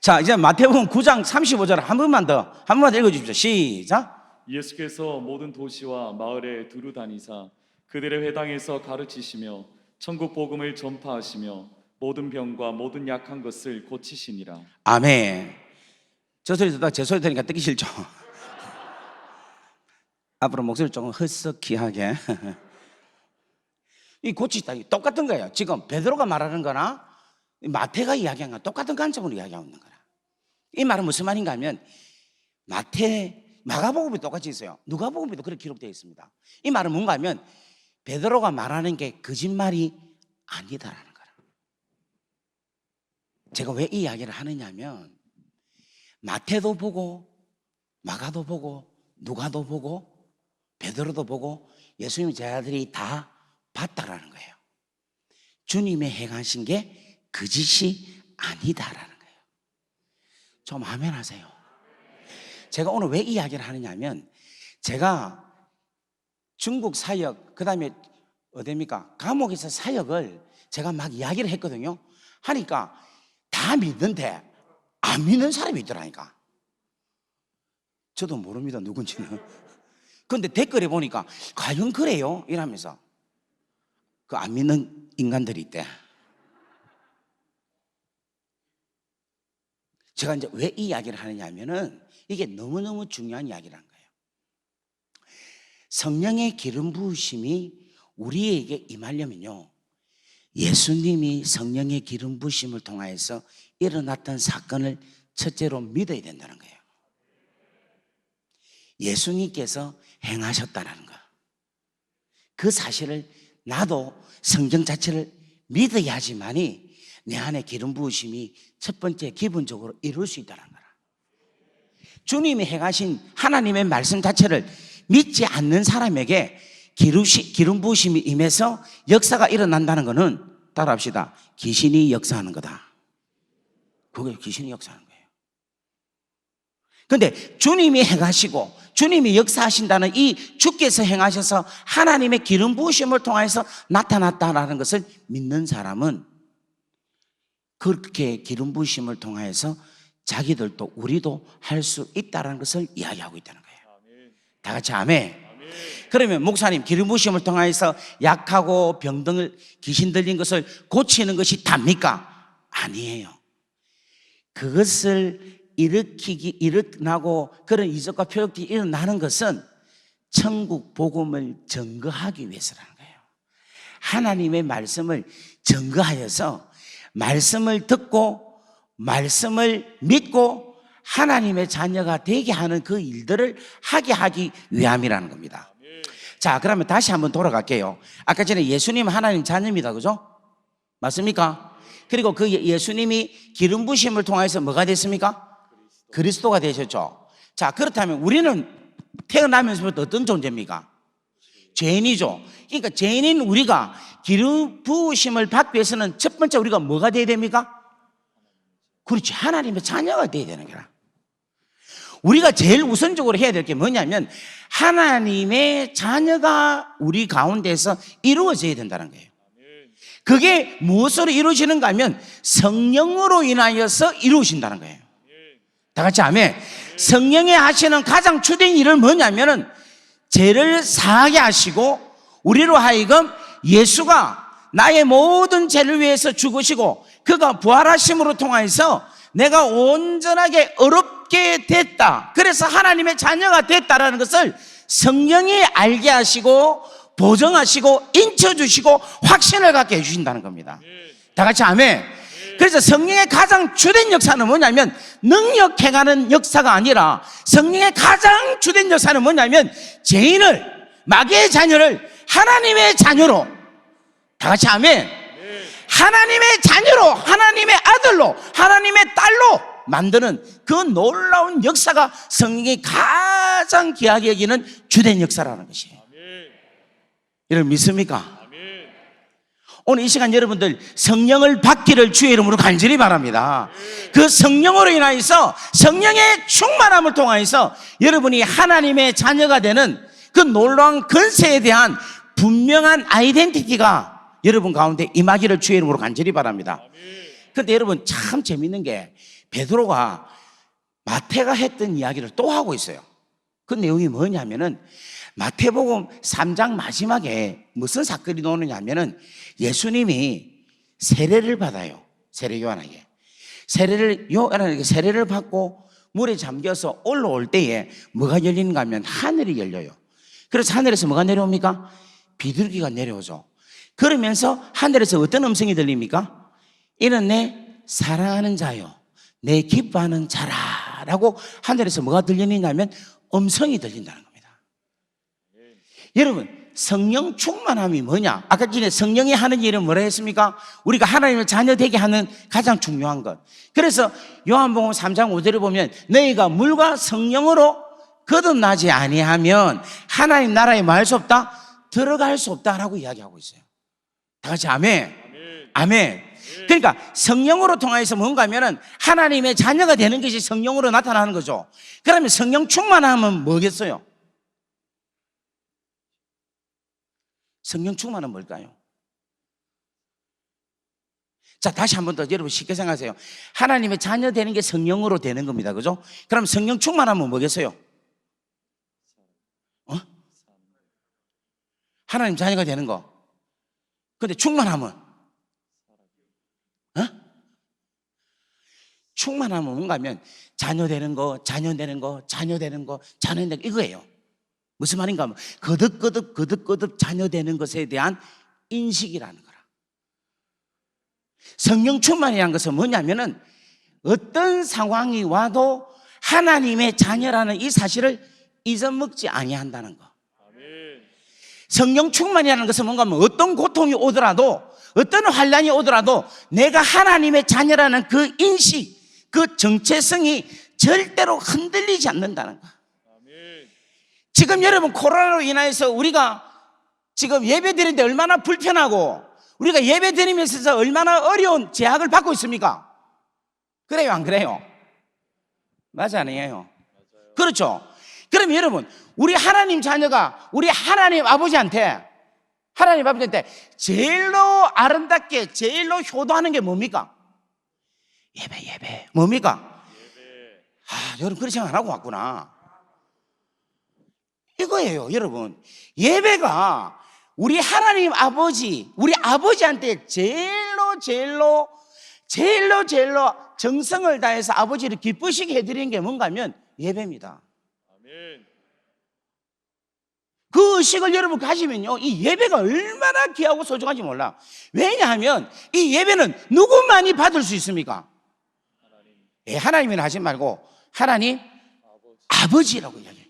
자, 이제 마태복음 9장 35절 한 번만 더 읽어주십시오. 시작. 예수께서 모든 도시와 마을에 두루 다니사 그들의 회당에서 가르치시며 천국 복음을 전파하시며 모든 병과 모든 약한 것을 고치시니라. 아멘. 저 소리 듣다가 제 소리 들으니까 듣기 싫죠? 앞으로 목소리 조금 허스키하게. 이 고치다 똑같은 거예요. 지금 베드로가 말하는 거나 마태가 이야기한 거 똑같은 관점으로 이야기하고 있는 거라. 이 말은 무슨 말인가 하면 마가복음이 똑같이 있어요. 누가복음에도 그렇게 기록되어 있습니다. 이 말은 뭔가 하면 베드로가 말하는 게 거짓말이 아니다라는 거라. 제가 왜 이 이야기를 하느냐 하면 마태도 보고 마가도 보고 누가도 보고 베드로도 보고 예수님 제자들이 다 봤다라는 거예요. 주님의 행하신 게 거짓이 아니다라는 거예요. 좀 아멘 하세요. 제가 오늘 왜 이 이야기를 하느냐 하면 제가 중국 사역, 그 다음에 어디입니까? 감옥에서 사역을 제가 막 이야기를 했거든요. 하니까 다 믿는데 안 믿는 사람이 있더라니까. 저도 모릅니다, 누군지는. 그런데 댓글에 보니까 과연 그래요? 이러면서 그 안 믿는 인간들이 있대. 제가 이제 왜 이 이야기를 하느냐 하면은 이게 너무너무 중요한 이야기라는 거예요. 성령의 기름 부으심이 우리에게 임하려면요, 예수님이 성령의 기름 부으심을 통하여서 일어났던 사건을 첫째로 믿어야 된다는 거예요. 예수님께서 행하셨다는 거, 그 사실을 나도 성경 자체를 믿어야지만이 내 안에 기름 부으심이 첫 번째 기본적으로 이룰 수 있다는 거라. 주님이 행하신 하나님의 말씀 자체를 믿지 않는 사람에게 기름 부으심이 임해서 역사가 일어난다는 것은, 따라합시다, 귀신이 역사하는 거다. 그게 귀신이 역사하는 거예요. 그런데 주님이 행하시고 주님이 역사하신다는 이 주께서 행하셔서 하나님의 기름 부으심을 통해서 나타났다는 것을 믿는 사람은 그렇게 기름 부으심을 통해서 자기들도 우리도 할 수 있다는 것을 이야기하고 있다는 거예요. 다 같이 아멘. 그러면 목사님, 기름 부으심을 통해서 약하고 병들, 귀신 들린 것을 고치는 것이 답니까? 아니에요. 그것을 일어나고 그런 이적과 표적이 일어나는 것은 천국 복음을 증거하기 위해서라는 거예요. 하나님의 말씀을 증거하여서 말씀을 듣고 말씀을 믿고 하나님의 자녀가 되게 하는 그 일들을 하기 위함이라는 겁니다. 자, 그러면 다시 한번 돌아갈게요. 아까 전에 예수님 하나님 자녀입니다, 그죠? 맞습니까? 그리고 그 예수님이 기름 부심을 통해서 뭐가 됐습니까? 그리스도가 되셨죠. 자, 그렇다면 우리는 태어나면서부터 어떤 존재입니까? 죄인이죠. 그러니까 죄인인 우리가 기름 부으심을 받기 위해서는 첫 번째 우리가 뭐가 돼야 됩니까? 그렇지, 하나님의 자녀가 돼야 되는 거라. 우리가 제일 우선적으로 해야 될 게 뭐냐면 하나님의 자녀가 우리 가운데서 이루어져야 된다는 거예요. 그게 무엇으로 이루어지는가 하면 성령으로 인하여서 이루어진다는 거예요. 다 같이 아멘. 성령이 하시는 가장 주된 일은 뭐냐면은 죄를 사하게 하시고 우리로 하여금 예수가 나의 모든 죄를 위해서 죽으시고 그가 부활하심으로 통하여서 내가 온전하게 의롭게 됐다. 그래서 하나님의 자녀가 됐다라는 것을 성령이 알게 하시고 보정하시고 인쳐주시고 확신을 갖게 해주신다는 겁니다. 다 같이 아멘. 그래서 성령의 가장 주된 역사는 뭐냐면 능력해가는 역사가 아니라 성령의 가장 주된 역사는 뭐냐면 죄인을, 마귀의 자녀를 하나님의 자녀로, 다 같이 아멘. 하나님의 자녀로, 하나님의 아들로, 하나님의 딸로 만드는 그 놀라운 역사가 성령이 가장 귀하게 여기는 주된 역사라는 것이에요. 여러분 믿습니까? 오늘 이 시간 여러분들 성령을 받기를 주의 이름으로 간절히 바랍니다. 그 성령으로 인하여서 성령의 충만함을 통하여서 여러분이 하나님의 자녀가 되는 그 놀라운 권세에 대한 분명한 아이덴티티가 여러분 가운데 임하기를 주의 이름으로 간절히 바랍니다. 그런데 여러분 참 재밌는 게 베드로가 마태가 했던 이야기를 또 하고 있어요. 그 내용이 뭐냐면은 마태복음 3장 마지막에 무슨 사건이 나오느냐면은 예수님이 세례를 받아요. 세례요한에게. 요한에게 세례를 받고 물에 잠겨서 올라올 때에 뭐가 열리는가 하면 하늘이 열려요. 그래서 하늘에서 뭐가 내려옵니까? 비둘기가 내려오죠. 그러면서 하늘에서 어떤 음성이 들립니까? 이는 내 사랑하는 자요, 내 기뻐하는 자라 라고 하늘에서 뭐가 들리느냐면 음성이 들린다는 겁니다. 여러분 성령 충만함이 뭐냐? 아까 전에 성령이 하는 일은 뭐라 했습니까? 우리가 하나님의 자녀 되게 하는 가장 중요한 것. 그래서 요한복음 3장 5절에 보면 너희가 물과 성령으로 거듭나지 아니하면 하나님 나라에 뭐 할 수 없다? 들어갈 수 없다라고 이야기하고 있어요. 다 같이 아멘. 아멘. 그러니까 성령으로 통해서 뭔가 하면은 하나님의 자녀가 되는 것이 성령으로 나타나는 거죠. 그러면 성령 충만함은 뭐겠어요? 성령 충만은 뭘까요? 자, 다시 한 번 더 여러분 쉽게 생각하세요. 하나님의 자녀 되는 게 성령으로 되는 겁니다. 그죠? 그럼 성령 충만하면 뭐겠어요? 하나님 자녀가 되는 거. 근데 충만하면? 충만하면 뭔가 하면 자녀 되는 거, 자녀 되는 거, 자녀 되는 거, 자녀 되는 거 이거예요. 무슨 말인가 하면 거듭 자녀 되는 것에 대한 인식이라는 거라. 성령 충만이라는 것은 뭐냐면은 어떤 상황이 와도 하나님의 자녀라는 이 사실을 잊어먹지 아니한다는 거. 성령 충만이라는 것은 뭔가 하면 어떤 고통이 오더라도 어떤 환난이 오더라도 내가 하나님의 자녀라는 그 인식, 그 정체성이 절대로 흔들리지 않는다는 거. 지금 여러분 코로나로 인해서 우리가 지금 예배 드리는데 얼마나 불편하고 우리가 예배 드리면서 얼마나 어려운 제약을 받고 있습니까? 그래요 안 그래요? 맞아 아니에요? 그렇죠. 그럼 여러분 우리 하나님 자녀가 우리 하나님 아버지한테 제일로 아름답게 제일로 효도하는 게 뭡니까? 예배 뭡니까? 여러분 그렇게 생각 안 하고 왔구나. 이거예요 여러분. 예배가 우리 하나님 아버지 우리 아버지한테 제일로 정성을 다해서 아버지를 기쁘시게 해드리는 게 뭔가 하면 예배입니다. 그 의식을 여러분 가지면요 이 예배가 얼마나 귀하고 소중한지 몰라. 왜냐하면 이 예배는 누구만이 받을 수 있습니까? 하나님은 하지 말고 하나님 아버지라고 이야기해요.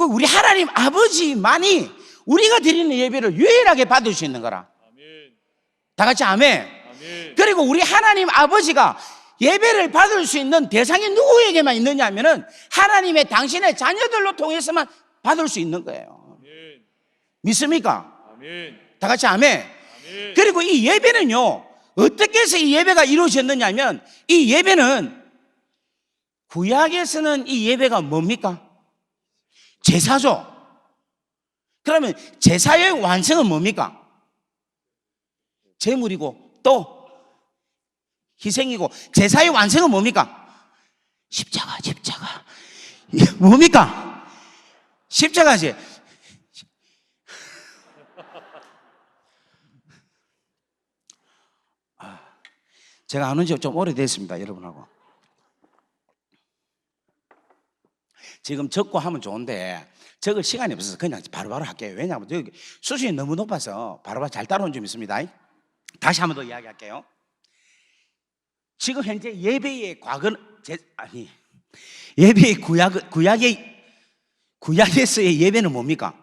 우리 하나님 아버지만이 우리가 드리는 예배를 유일하게 받을 수 있는 거라. 다 같이 아멘. 아멘. 그리고 우리 하나님 아버지가 예배를 받을 수 있는 대상이 누구에게만 있느냐 하면은 하나님의 당신의 자녀들로 통해서만 받을 수 있는 거예요. 아멘. 믿습니까? 아멘. 다 같이 아멘. 아멘. 그리고 이 예배는요, 어떻게 해서 이 예배가 이루어졌느냐 하면, 이 예배는 구약에서는 이 예배가 뭡니까? 제사죠. 그러면 제사의 완성은 뭡니까? 제물이고 또 희생이고, 제사의 완성은 뭡니까? 십자가. 뭡니까? 십자가지. 제가 아는 지 좀 오래됐습니다, 여러분하고. 지금 적고 하면 좋은데 적을 시간이 없어서 그냥 바로바로 할게요. 왜냐하면 여기 수준이 너무 높아서 바로바로 잘 따라온 점 있습니다. 다시 한 번 더 이야기할게요. 지금 현재 예배의 예배의 구약에서의 예배는 뭡니까?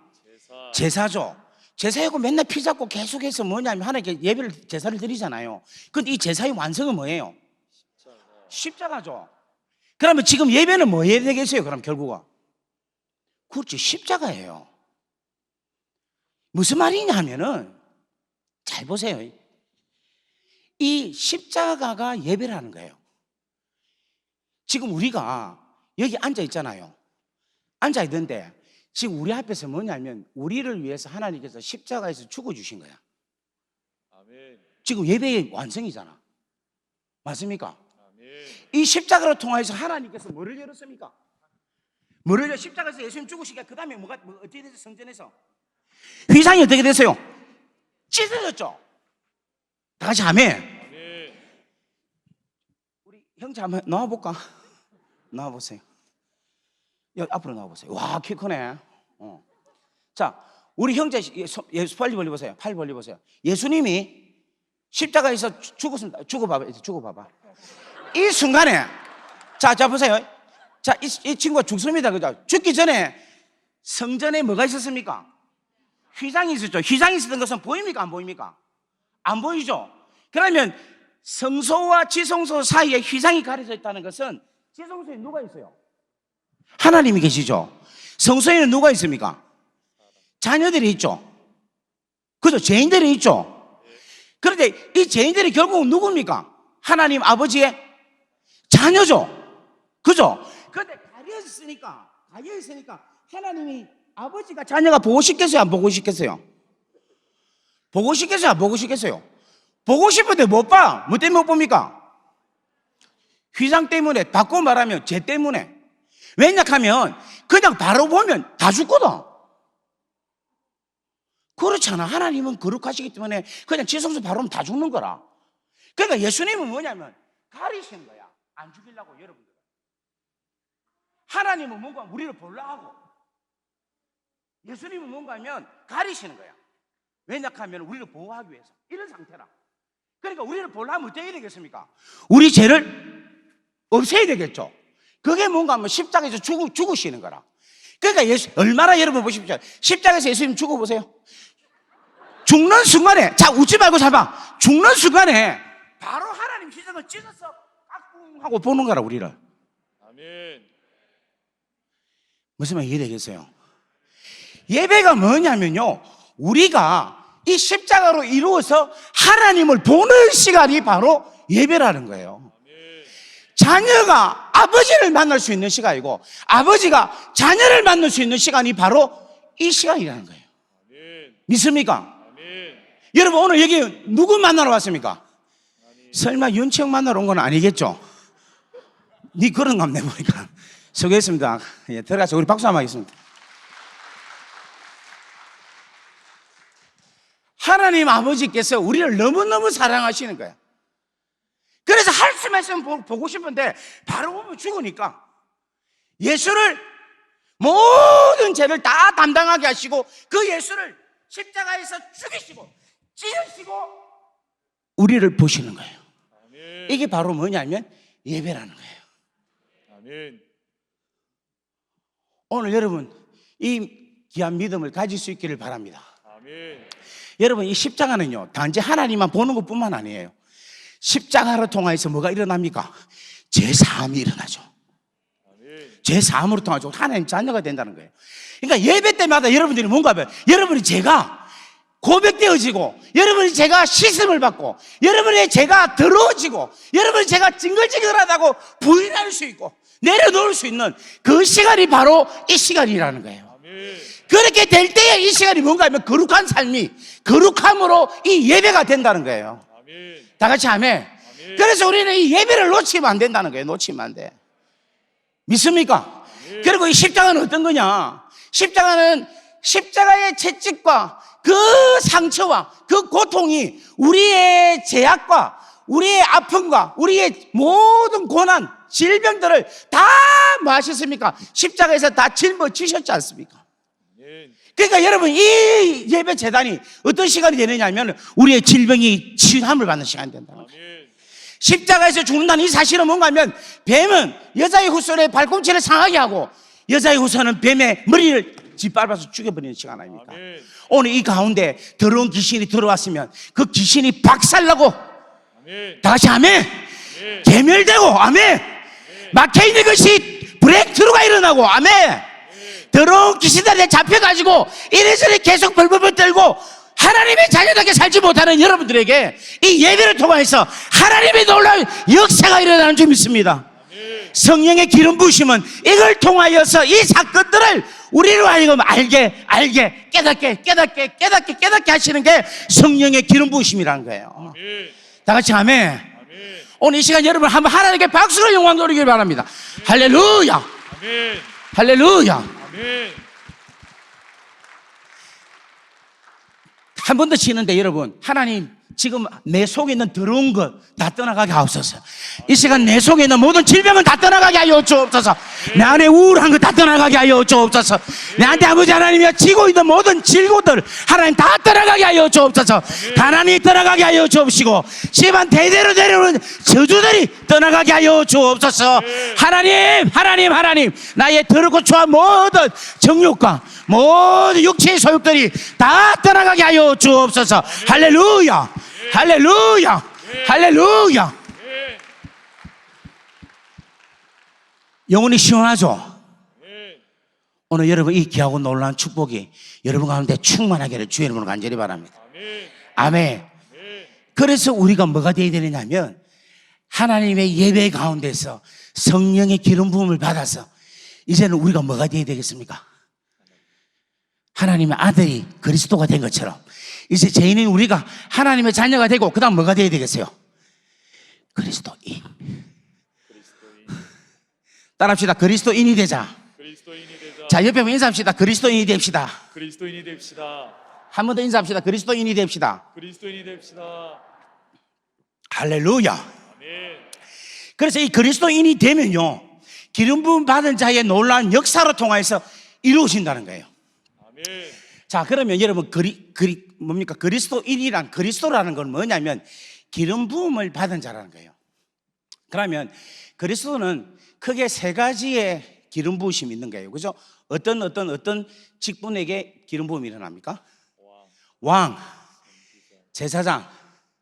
제사죠. 제사하고 맨날 피 잡고 계속해서 뭐냐면 하나님께 예배를, 제사를 드리잖아요. 근데 이 제사의 완성은 뭐예요? 십자가죠. 그러면 지금 예배는 뭐 해야 되겠어요? 그럼 결국은 그렇지, 십자가예요. 무슨 말이냐 하면은, 잘 보세요. 이 십자가가 예배라는 거예요. 지금 우리가 여기 앉아 있잖아요. 앉아 있는데 지금 우리 앞에서 뭐냐면 우리를 위해서 하나님께서 십자가에서 죽어주신 거야. 아멘. 지금 예배의 완성이잖아. 맞습니까? 아멘. 이 십자가를 통해서 하나님께서 뭐를 열었습니까? 뭐를 열어? 십자가에서 예수님 죽으시니까 그 다음에 어떻게 됐어요? 성전에서 휘장이 어떻게 됐어요? 찢어졌죠. 다 같이 아멘. 아멘. 우리 형제 한번 나와볼까? 나와보세요. 여기 앞으로 나와보세요. 와, 키 크네. 자, 우리 형제 팔 벌려보세요. 팔 벌려보세요. 예수님이 십자가에서 죽었습니다. 죽어봐봐. 이 순간에, 자 보세요. 자, 이 친구가 죽습니다. 그죠? 죽기 전에 성전에 뭐가 있었습니까? 휘장이 있었죠. 휘장이 있었던 것은 보입니까? 안 보입니까? 안 보이죠? 그러면 성소와 지성소 사이에 휘장이 가려져 있다는 것은, 지성소에 누가 있어요? 하나님이 계시죠. 성소에는 누가 있습니까? 자녀들이 있죠. 그죠? 죄인들이 있죠. 그런데 이 죄인들이 결국은 누굽니까? 하나님 아버지의 자녀죠. 그죠? 그런데 가려있으니까 하나님이 아버지가 자녀가 보고 싶겠어요? 안 보고 싶겠어요? 보고 싶겠어요? 안 보고 싶겠어요? 보고 싶은데 못 봐. 뭐 때문에 못 봅니까? 휘장 때문에, 바꿔 말하면 죄 때문에. 왜냐하면 그냥 바로 보면 다 죽거든. 그렇잖아. 하나님은 거룩하시기 때문에 그냥 지성소 바로 보면 다 죽는 거라. 그러니까 예수님은 뭐냐면 가리시는 거야. 안 죽이려고, 여러분들. 하나님은 뭔가 우리를 보려 하고, 예수님은 뭔가 하면 가리시는 거야. 왜냐하면 우리를 보호하기 위해서. 이런 상태라. 그러니까 우리를 보려 하면 어떻게 해야 되겠습니까? 우리 죄를 없애야 되겠죠. 그게 뭔가 하면 십자가에서 죽으시는 거라. 그러니까 얼마나, 여러분 보십시오. 십자가에서 예수님 죽어보세요. 죽는 순간에, 자, 웃지 말고 잘 봐. 죽는 순간에 바로 하나님 시선을 찢어서 깍꿍 하고 보는 거라, 우리를. 아멘. 무슨 말 이해되겠어요? 예배가 뭐냐면요, 우리가 이 십자가로 이루어서 하나님을 보는 시간이 바로 예배라는 거예요. 자녀가 아버지를 만날 수 있는 시간이고, 아버지가 자녀를 만날 수 있는 시간이 바로 이 시간이라는 거예요. 아멘. 믿습니까? 아멘. 여러분, 오늘 여기 누구 만나러 왔습니까? 설마 윤치형 만나러 온 건 아니겠죠? 네 그런 감 내보니까. 수고했습니다. 예, 들어가서 우리 박수 한번 하겠습니다. 하나님 아버지께서 우리를 너무너무 사랑하시는 거야. 그래서 할 수만 있으면 보고 싶은데 바로 보면 죽으니까 예수를, 모든 죄를 다 담당하게 하시고 그 예수를 십자가에서 죽이시고 찢으시고 우리를 보시는 거예요. 아멘. 이게 바로 뭐냐면 예배라는 거예요. 아멘. 오늘 여러분 이 귀한 믿음을 가질 수 있기를 바랍니다. 아멘. 여러분, 이 십자가는요, 단지 하나님만 보는 것뿐만 아니에요. 십자가를 통해서 뭐가 일어납니까? 죄사함이 일어나죠. 죄사함으로 통하죠. 하나님 자녀가 된다는 거예요. 그러니까 예배 때마다 여러분들이 뭔가 하면 여러분이 죄가 고백되어지고, 여러분이 죄가 씻음을 받고, 여러분의 죄가 더러워지고, 여러분의 죄가 징글징글하다고 부인할 수 있고 내려놓을 수 있는 그 시간이 바로 이 시간이라는 거예요. 그렇게 될 때에 이 시간이 뭔가 하면 거룩한 삶이, 거룩함으로 이 예배가 된다는 거예요. 다 같이 아멘. 그래서 우리는 이 예배를 놓치면 안 된다는 거예요. 놓치면 안 돼. 믿습니까? 그리고 이 십자가는 어떤 거냐? 십자가는 십자가의 채찍과 그 상처와 그 고통이 우리의 죄악과 우리의 아픔과 우리의 모든 고난, 질병들을 다 뭐 하셨습니까? 십자가에서 다 짊어지셨지 않습니까? 그러니까 여러분, 이 예배 재단이 어떤 시간이 되느냐 하면 우리의 질병이 치유함을 받는 시간이 된다는 거예요. 십자가에서 죽는다는 이 사실은 뭔가 하면 뱀은 여자의 후손의 발꿈치를 상하게 하고 여자의 후손은 뱀의 머리를 짓밟아서 죽여버리는 시간 아닙니까? 오늘 이 가운데 더러운 귀신이 들어왔으면 그 귀신이 박살나고, 다 같이 아멘. 개멸되고, 아멘. 막혀있는 것이 브레이크트루가 일어나고, 아멘. 더러운 귀신들에 잡혀가지고 이래저래 계속 벌벌벌 떨고 하나님의 자녀답게 살지 못하는 여러분들에게 이 예배를 통해서 하나님의 놀라운 역사가 일어나는 줄 믿습니다. 성령의 기름 부으심은 이걸 통하여서 이 사건들을 우리로 하여금 알게 깨닫게 하시는 게 성령의 기름 부으심이라는 거예요. 다 같이 아멘. 오늘 이 시간 여러분 한번 하나님께 박수로 영광 돌리길 바랍니다. 할렐루야. 할렐루야. 한 번 더 치는데 여러분, 하나님 지금 내 속에 있는 더러운 것 다 떠나가게 하옵소서. 이 시간 내 속에 있는 모든 질병은 다 떠나가게 하여 주옵소서. 내 안에 우울한 것 다 떠나가게 하여 주옵소서. 내한테 아버지 하나님이여 지고 있는 모든 질고들 하나님 다 떠나가게 하여 주옵소서. 하나님 떠나가게 하여 주옵시고 집안 대대로 내려오는 저주들이 떠나가게 하여 주옵소서. 하나님 나의 더럽고 추한 모든 정욕과 모든 육체의 소욕들이 다 떠나가게 하여 주옵소서. 할렐루야. 할렐루야. 할렐루야. 영혼이 시원하죠? 오늘 여러분 이 귀하고 놀라운 축복이 여러분 가운데 충만하기를 주의 이름으로 간절히 바랍니다. 아멘. 그래서 우리가 뭐가 되어야 되느냐면 하나님의 예배 가운데서 성령의 기름 부음을 받아서 이제는 우리가 뭐가 되어야 되겠습니까? 하나님의 아들이 그리스도가 된 것처럼 이제 죄인인 우리가 하나님의 자녀가 되고 그 다음 뭐가 되어야 되겠어요? 그리스도인. 따라합시다. 그리스도인이 되자. 자, 옆에 보면 인사합시다. 그리스도인이 됩시다. 그리스도인이 됩시다. 한 번 더 인사합시다. 그리스도인이 됩시다. 그리스도인이 됩시다. 할렐루야. 아멘. 그래서 이 그리스도인이 되면요, 기름 부음 받은 자의 놀라운 역사로 통해서 이루어진다는 거예요. 아멘. 자, 그러면 여러분 뭡니까? 그리스도인이란, 그리스도라는 건 뭐냐면 기름 부음을 받은 자라는 거예요. 그러면 그리스도는 크게 세 가지의 기름 부으심이 있는 거예요. 그죠? 어떤 직분에게 기름 부음이 일어납니까? 왕, 제사장,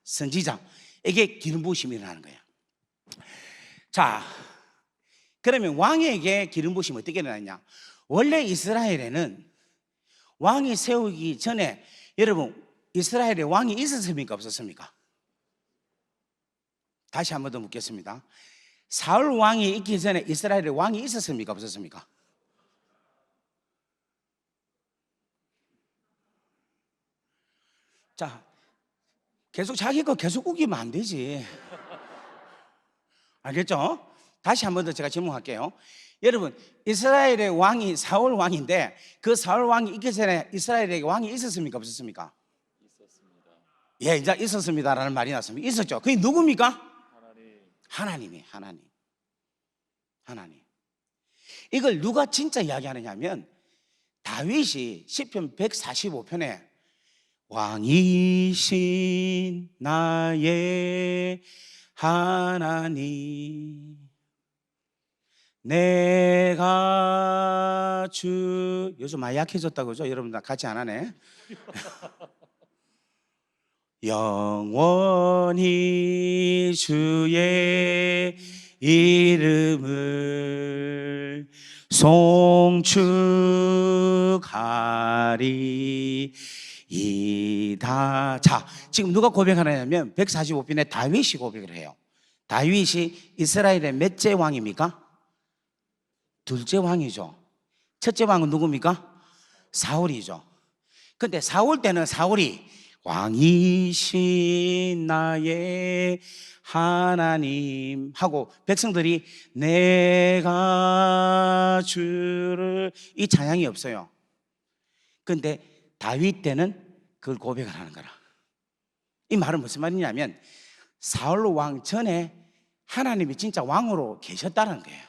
선지자에게 기름 부으심이 일어나는 거예요. 자, 그러면 왕에게 기름 부으심이 어떻게 일어나냐? 원래 이스라엘에는 왕이 세우기 전에 여러분 이스라엘에 왕이 있었습니까? 없었습니까? 다시 한 번 더 묻겠습니다. 사울 왕이 있기 전에 이스라엘에 왕이 있었습니까? 없었습니까? 자, 계속 자기 거 계속 우기면 안 되지. 알겠죠? 다시 한 번 더 제가 질문할게요. 여러분, 이스라엘의 왕이 사울 왕인데 그 사울 왕이 있기 전에 이스라엘에게 왕이 있었습니까? 없었습니까? 있었습니다. 예, 이제 있었습니다라는 말이 났습니다. 있었죠. 그게 누굽니까? 하나님. 하나님. 이걸 누가 진짜 이야기하느냐 하면 다윗이 시편 145편에 왕이신 나의 하나님 내가 요즘 많이 약해졌다고 그죠? 여러분 다 같이 안 하네. 영원히 주의 이름을 송축하리이다. 자, 지금 누가 고백하냐면 145편에 다윗이 고백을 해요. 다윗이 이스라엘의 몇째 왕입니까? 둘째 왕이죠. 첫째 왕은 누굽니까? 사울이죠. 근데 사울 때는 사울이 왕이신 나의 하나님 하고 백성들이 내가 주를, 이 찬양이 없어요. 근데 다윗 때는 그걸 고백을 하는 거라. 이 말은 무슨 말이냐면 사울 왕 전에 하나님이 진짜 왕으로 계셨다는 거예요.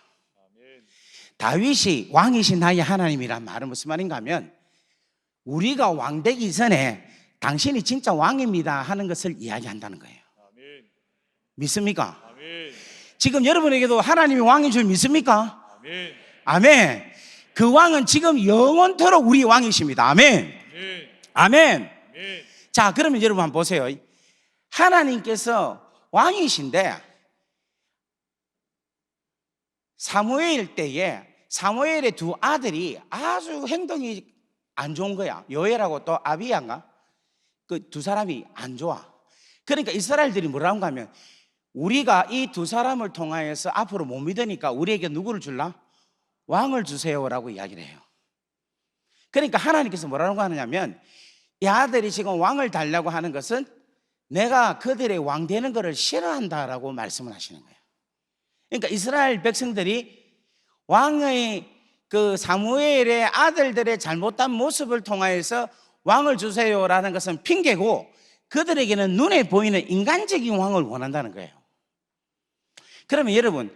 다윗이 왕이신 나의 하나님이란 말은 무슨 말인가 하면 우리가 왕 되기 전에 당신이 진짜 왕입니다 하는 것을 이야기한다는 거예요. 믿습니까? 지금 여러분에게도 하나님이 왕인 줄 믿습니까? 아멘. 그 왕은 지금 영원토록 우리 왕이십니다. 아멘. 아멘. 자, 그러면 여러분 한번 보세요. 하나님께서 왕이신데 사무엘 때에 사무엘의 두 아들이 아주 행동이 안 좋은 거야. 요엘하고 또 아비야인가? 그 두 사람이 안 좋아. 그러니까 이스라엘들이 뭐라고 하면 우리가 이 두 사람을 통하여서 앞으로 못 믿으니까 우리에게 누구를 줄라? 왕을 주세요라고 이야기를 해요. 그러니까 하나님께서 뭐라고 하느냐면 이 아들이 지금 왕을 달라고 하는 것은 내가 그들의 왕 되는 것을 싫어한다라고 말씀을 하시는 거예요. 그러니까 이스라엘 백성들이 왕의 그 사무엘의 아들들의 잘못된 모습을 통하여서 왕을 주세요라는 것은 핑계고 그들에게는 눈에 보이는 인간적인 왕을 원한다는 거예요. 그러면 여러분,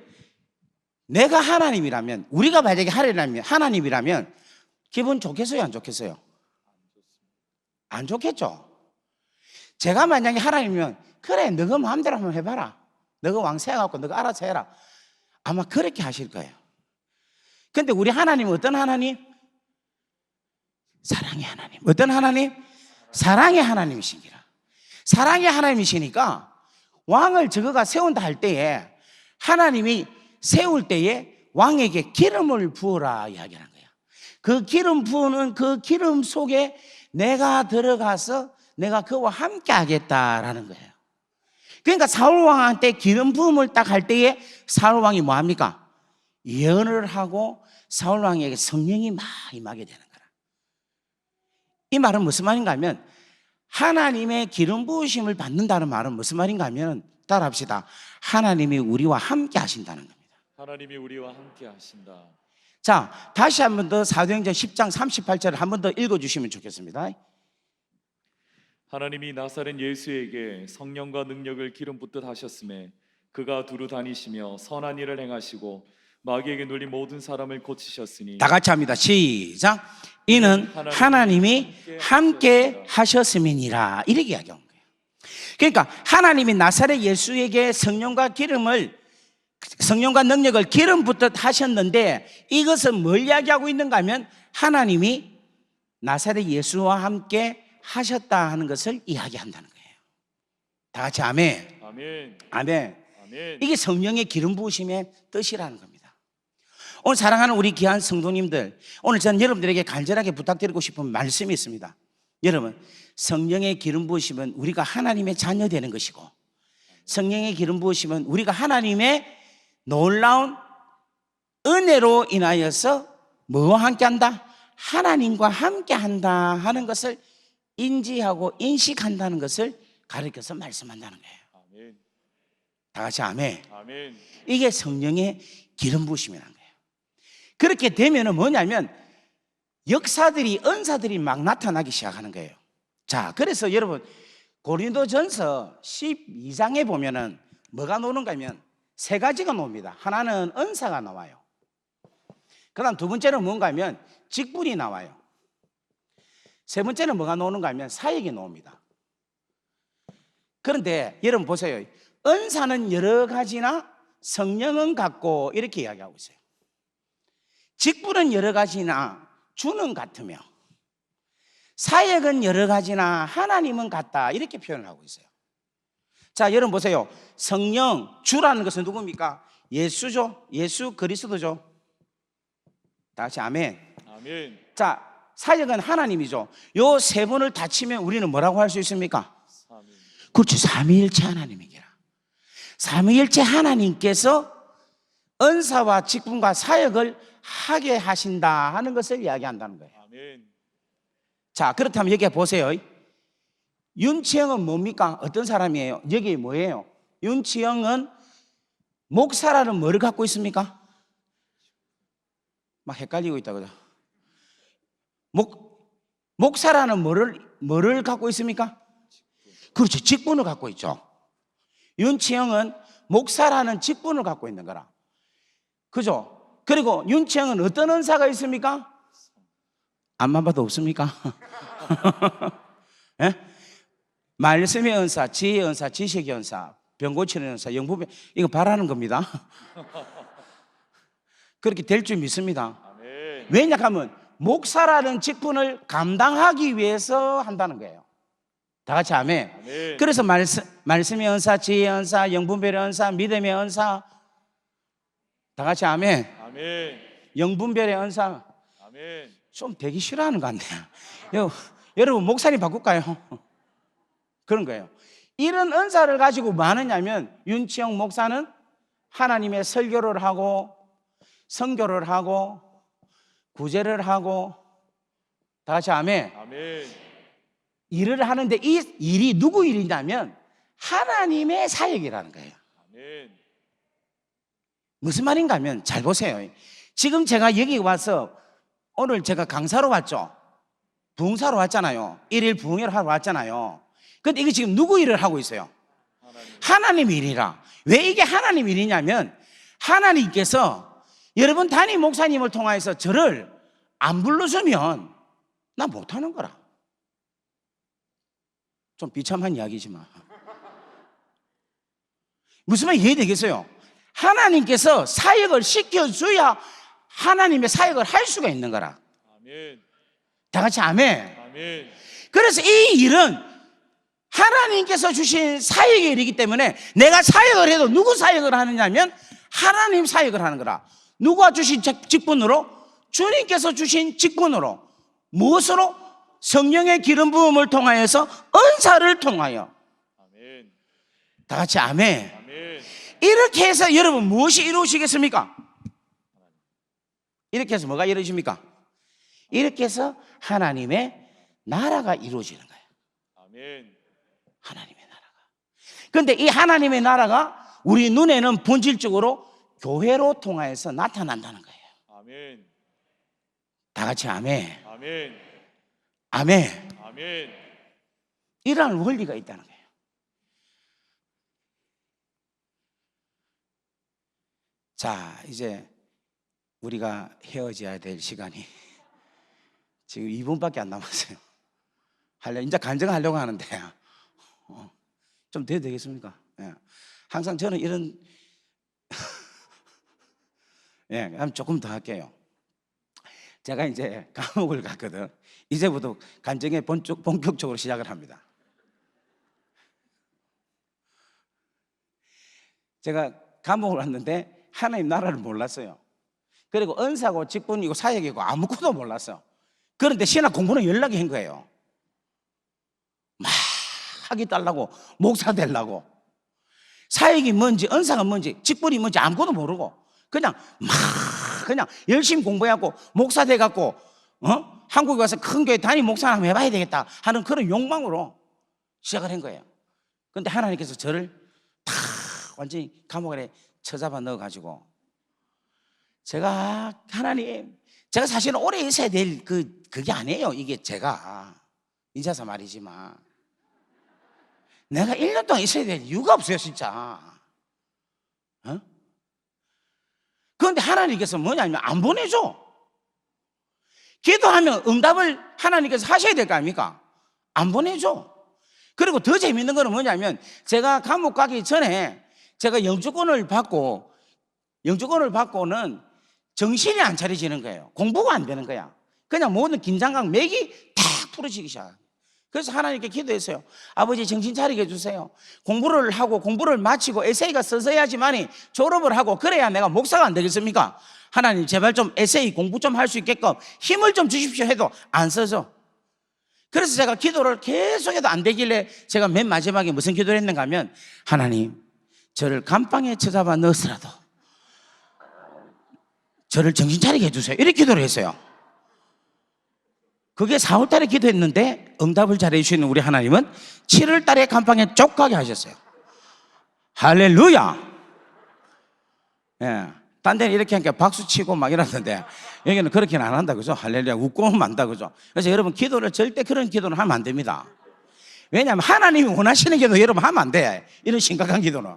내가 하나님이라면, 우리가 만약에 하나님이라면 기분 좋겠어요, 안 좋겠어요? 안 좋겠죠. 제가 만약에 하나님이면 그래, 너가 마음대로 한번 해봐라, 너가 왕 세워갖고 너가 알아서 해라, 아마 그렇게 하실 거예요. 근데 우리 하나님은 어떤 하나님? 사랑의 하나님. 어떤 하나님? 사랑의 하나님이시니라. 사랑의 하나님이시니까 왕을 저거가 세운다 할 때에 하나님이 세울 때에 왕에게 기름을 부어라 이야기하는 거야. 그 기름 부으는 그 기름 속에 내가 들어가서 내가 그와 함께 하겠다라는 거예요. 그러니까 사울 왕한테 기름 부음을 딱 할 때에 사울 왕이 뭐 합니까? 예언을 하고 사울 왕에게 성령이 막 임하게 되는 거라. 이 말은 무슨 말인가 하면 하나님의 기름 부으심을 받는다는 말은 무슨 말인가 하면 따라합시다. 하나님이 우리와 함께 하신다는 겁니다. 하나님이 우리와 함께 하신다. 자, 다시 한 번 더 사도행전 10장 38절을 한 번 더 읽어주시면 좋겠습니다. 하나님이 나사렛 예수에게 성령과 능력을 기름 붓듯 하셨음에 그가 두루 다니시며 선한 일을 행하시고 마귀에게 눌린 모든 사람을 고치셨으니. 다 같이 합니다. 시작. 이는 하나님이 함께 하셨음이니라. 이렇게 이야기한 거예요. 그러니까 하나님이 나사렛 예수에게 성령과 능력을 기름 붓듯 하셨는데 이것은 뭘 이야기하고 있는가 하면 하나님이 나사렛 예수와 함께 하셨다 하는 것을 이야기한다는 거예요. 다 같이 아멘. 아멘. 아멘. 아멘. 이게 성령의 기름 부으심의 뜻이라는 겁니다. 오늘 사랑하는 우리 귀한 성도님들, 오늘 저는 여러분들에게 간절하게 부탁드리고 싶은 말씀이 있습니다. 여러분, 성령의 기름 부으심은 우리가 하나님의 자녀 되는 것이고, 성령의 기름 부으심은 우리가 하나님의 놀라운 은혜로 인하여서 뭐와 함께한다? 하나님과 함께한다 하는 것을 인지하고 인식한다는 것을 가르쳐서 말씀한다는 거예요. 아멘. 다 같이 아멘. 아멘. 이게 성령의 기름 부으심이라는 거예요. 그렇게 되면은 뭐냐면 역사들이, 은사들이 막 나타나기 시작하는 거예요. 자, 그래서 여러분 고린도전서 12장에 보면은 뭐가 나오는가 하면 세 가지가 나옵니다. 하나는 은사가 나와요. 그 다음 두 번째는 뭔가 하면 직분이 나와요. 세 번째는 뭐가 나오는가 하면 사역이 나옵니다. 그런데 여러분 보세요. 은사는 여러 가지나 성령은 같고 이렇게 이야기하고 있어요. 직분은 여러 가지나 주는 같으며 사역은 여러 가지나 하나님은 같다, 이렇게 표현을 하고 있어요. 자, 여러분 보세요. 성령, 주라는 것은 누굽니까? 예수죠. 예수 그리스도죠. 다 같이 아멘. 아멘. 자, 사역은 하나님이죠. 요 세 분을 다 치면 우리는 뭐라고 할 수 있습니까? 삼위. 그렇죠. 삼위일체 하나님이기라. 삼위일체 하나님께서 은사와 직분과 사역을 하게 하신다 하는 것을 이야기한다는 거예요. 아멘. 자, 그렇다면 여기 보세요. 윤치영은 뭡니까? 어떤 사람이에요? 여기 뭐예요? 윤치영은 목사라는 뭐를 갖고 있습니까? 막 헷갈리고 있다 그죠? 목사라는 뭐를 갖고 있습니까? 그렇죠. 직분을 갖고 있죠. 윤치영은 목사라는 직분을 갖고 있는 거라. 그죠? 그리고 윤치영은 어떤 은사가 있습니까? 앞만 봐도 없습니까? 예? 말씀의 은사, 지혜의 은사, 지식의 은사, 병 고치는 은사, 영부병, 이거 바라는 겁니다. 그렇게 될 줄 믿습니다. 아멘. 왜냐하면 목사라는 직분을 감당하기 위해서 한다는 거예요. 다 같이 아멘. 아멘. 그래서 말씀의 은사, 지혜의 은사, 영분별의 은사, 믿음의 은사, 다 같이 아멘. 아멘. 영분별의 은사, 아멘. 좀 되기 싫어하는 것 같네요. 여러분 목사님 바꿀까요? 그런 거예요. 이런 은사를 가지고 뭐 하느냐면 윤치영 목사는 하나님의 설교를 하고 선교를 하고 구제를 하고, 다 같이 아멘. 아멘. 일을 하는데 이 일이 누구 일이냐면 하나님의 사역이라는 거예요. 아멘. 무슨 말인가 하면 잘 보세요. 지금 제가 여기 와서 오늘 제가 강사로 왔죠. 부흥사로 왔잖아요. 일일 부흥회를 하러 왔잖아요. 근데 이게 지금 누구 일을 하고 있어요? 하나님 일이라. 왜 이게 하나님 일이냐면 하나님께서 여러분 담임 목사님을 통해서 저를 안 불러주면 나 못하는 거라. 좀 비참한 이야기지만 무슨 말 이해되겠어요? 하나님께서 사역을 시켜줘야 하나님의 사역을 할 수가 있는 거라. 아멘. 다 같이 아멘. 아멘. 그래서 이 일은 하나님께서 주신 사역의 일이기 때문에 내가 사역을 해도 누구 사역을 하느냐면 하나님 사역을 하는 거라. 누가 주신 직분으로? 주님께서 주신 직분으로. 무엇으로? 성령의 기름 부음을 통하여서 은사를 통하여. 아멘. 다 같이 아멘. 아멘. 이렇게 해서 여러분 무엇이 이루어지겠습니까? 이렇게 해서 뭐가 이루어집니까? 이렇게 해서 하나님의 나라가 이루어지는 거예요. 아멘. 하나님의 나라가. 그런데 이 하나님의 나라가 우리 눈에는 본질적으로 교회로 통하여서 나타난다는 거예요. 아멘. 다 같이 아멘. 아멘. 아멘. 아멘. 이러한 원리가 있다는 거예요. 자, 이제 우리가 헤어져야 될 시간이 지금 2분밖에 안 남았어요. 이제 간증하려고 하는데 좀 돼도 되겠습니까? 예. 항상 저는 이런 예, 그럼 조금 더 할게요. 제가 이제 감옥을 갔거든. 이제부터 간증에 본격적으로 시작을 합니다. 제가 감옥을 왔는데 하나님 나라를 몰랐어요. 그리고 은사고 직분이고 사역이고 아무것도 몰랐어. 그런데 신학 공부는 연락이 한 거예요. 막 하기 달라고, 목사 되려고. 사역이 뭔지, 은사가 뭔지, 직분이 뭔지 아무것도 모르고 그냥 열심히 공부해갖고 목사 돼갖고 한국에 와서 큰 교회 담임 목사 한번 해봐야 되겠다 하는 그런 욕망으로 시작을 한 거예요. 그런데 하나님께서 저를 다 완전히 감옥 안에 쳐잡아 넣어가지고 제가 사실은 오래 있어야 될 그게 아니에요. 이게 제가 인사사 말이지만 내가 1년 동안 있어야 될 이유가 없어요, 진짜. 그런데 하나님께서 뭐냐면 안 보내줘. 기도하면 응답을 하나님께서 하셔야 될 거 아닙니까? 안 보내줘. 그리고 더 재밌는 거는 뭐냐면 제가 감옥 가기 전에 제가 영주권을 받고는 정신이 안 차려지는 거예요. 공부가 안 되는 거야. 그냥 모든 긴장감 맥이 탁 풀어지기 시작. 그래서 하나님께 기도했어요. 아버지 정신 차리게 해주세요. 공부를 하고 공부를 마치고 에세이가 써서야지만이 졸업을 하고 그래야 내가 목사가 안 되겠습니까? 하나님 제발 좀 에세이 공부 좀 할 수 있게끔 힘을 좀 주십시오 해도 안 써서. 그래서 제가 기도를 계속해도 안 되길래 제가 맨 마지막에 무슨 기도를 했는가 하면 하나님 저를 감방에 쳐잡아 넣어서라도 저를 정신 차리게 해주세요. 이렇게 기도를 했어요. 그게 4월 달에 기도했는데 응답을 잘해 주시는 우리 하나님은 7월 달에 감방에 쪽 가게 하셨어요. 할렐루야. 예. 딴 데는 이렇게 하니까 박수 치고 막 이러는데 여기는 그렇게는 안 한다 그죠? 할렐루야. 웃고 만다 그죠? 그래서 여러분 기도를 절대 그런 기도는 하면 안 됩니다. 왜냐하면 하나님이 원하시는 기도 여러분 하면 안 돼. 이런 심각한 기도는.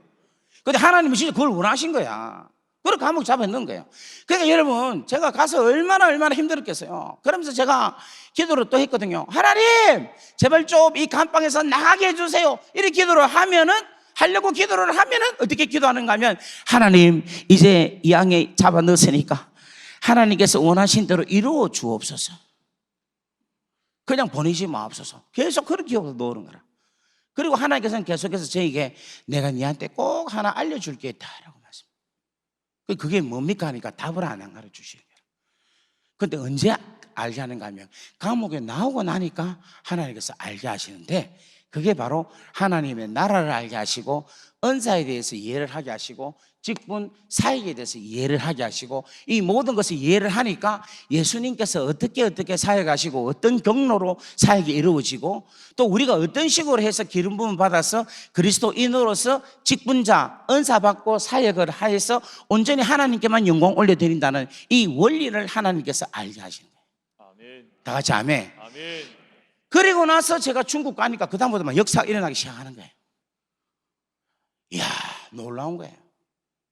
근데 하나님은 진짜 그걸 원하신 거야. 그렇게 감옥 잡아넣은 거예요. 그러니까 여러분 제가 가서 얼마나 힘들었겠어요. 그러면서 제가 기도를 또 했거든요. 하나님 제발 좀 이 감방에서 나가게 해주세요. 이렇게 기도를 하면은 하려고 기도를 하면은 어떻게 기도하는가 하면 하나님 이제 이 양에 잡아 넣었으니까 하나님께서 원하신 대로 이루어 주옵소서. 그냥 보내지 마옵소서. 계속 그렇게 넣는 거라. 그리고 하나님께서는 계속해서 저에게 내가 네한테 꼭 하나 알려줄 게 있다라고 말씀. 그게 뭡니까 하니까 답을 안 가르치시는 거예요. 근데 언제 알게 하는가 하면 감옥에 나오고 나니까 하나님께서 알게 하시는데 그게 바로 하나님의 나라를 알게 하시고 은사에 대해서 이해를 하게 하시고 직분 사역에 대해서 이해를 하게 하시고 이 모든 것을 이해를 하니까 예수님께서 어떻게 사역하시고 어떤 경로로 사역이 이루어지고 또 우리가 어떤 식으로 해서 기름 부음 받아서 그리스도인으로서 직분자 은사 받고 사역을 하여서 온전히 하나님께만 영광 올려드린다는 이 원리를 하나님께서 알게 하시는 거예요. 아멘. 다 같이 아멘. 아멘. 그리고 나서 제가 중국 가니까 그다음부터 막 역사가 일어나기 시작하는 거예요. 이야, 놀라운 거예요.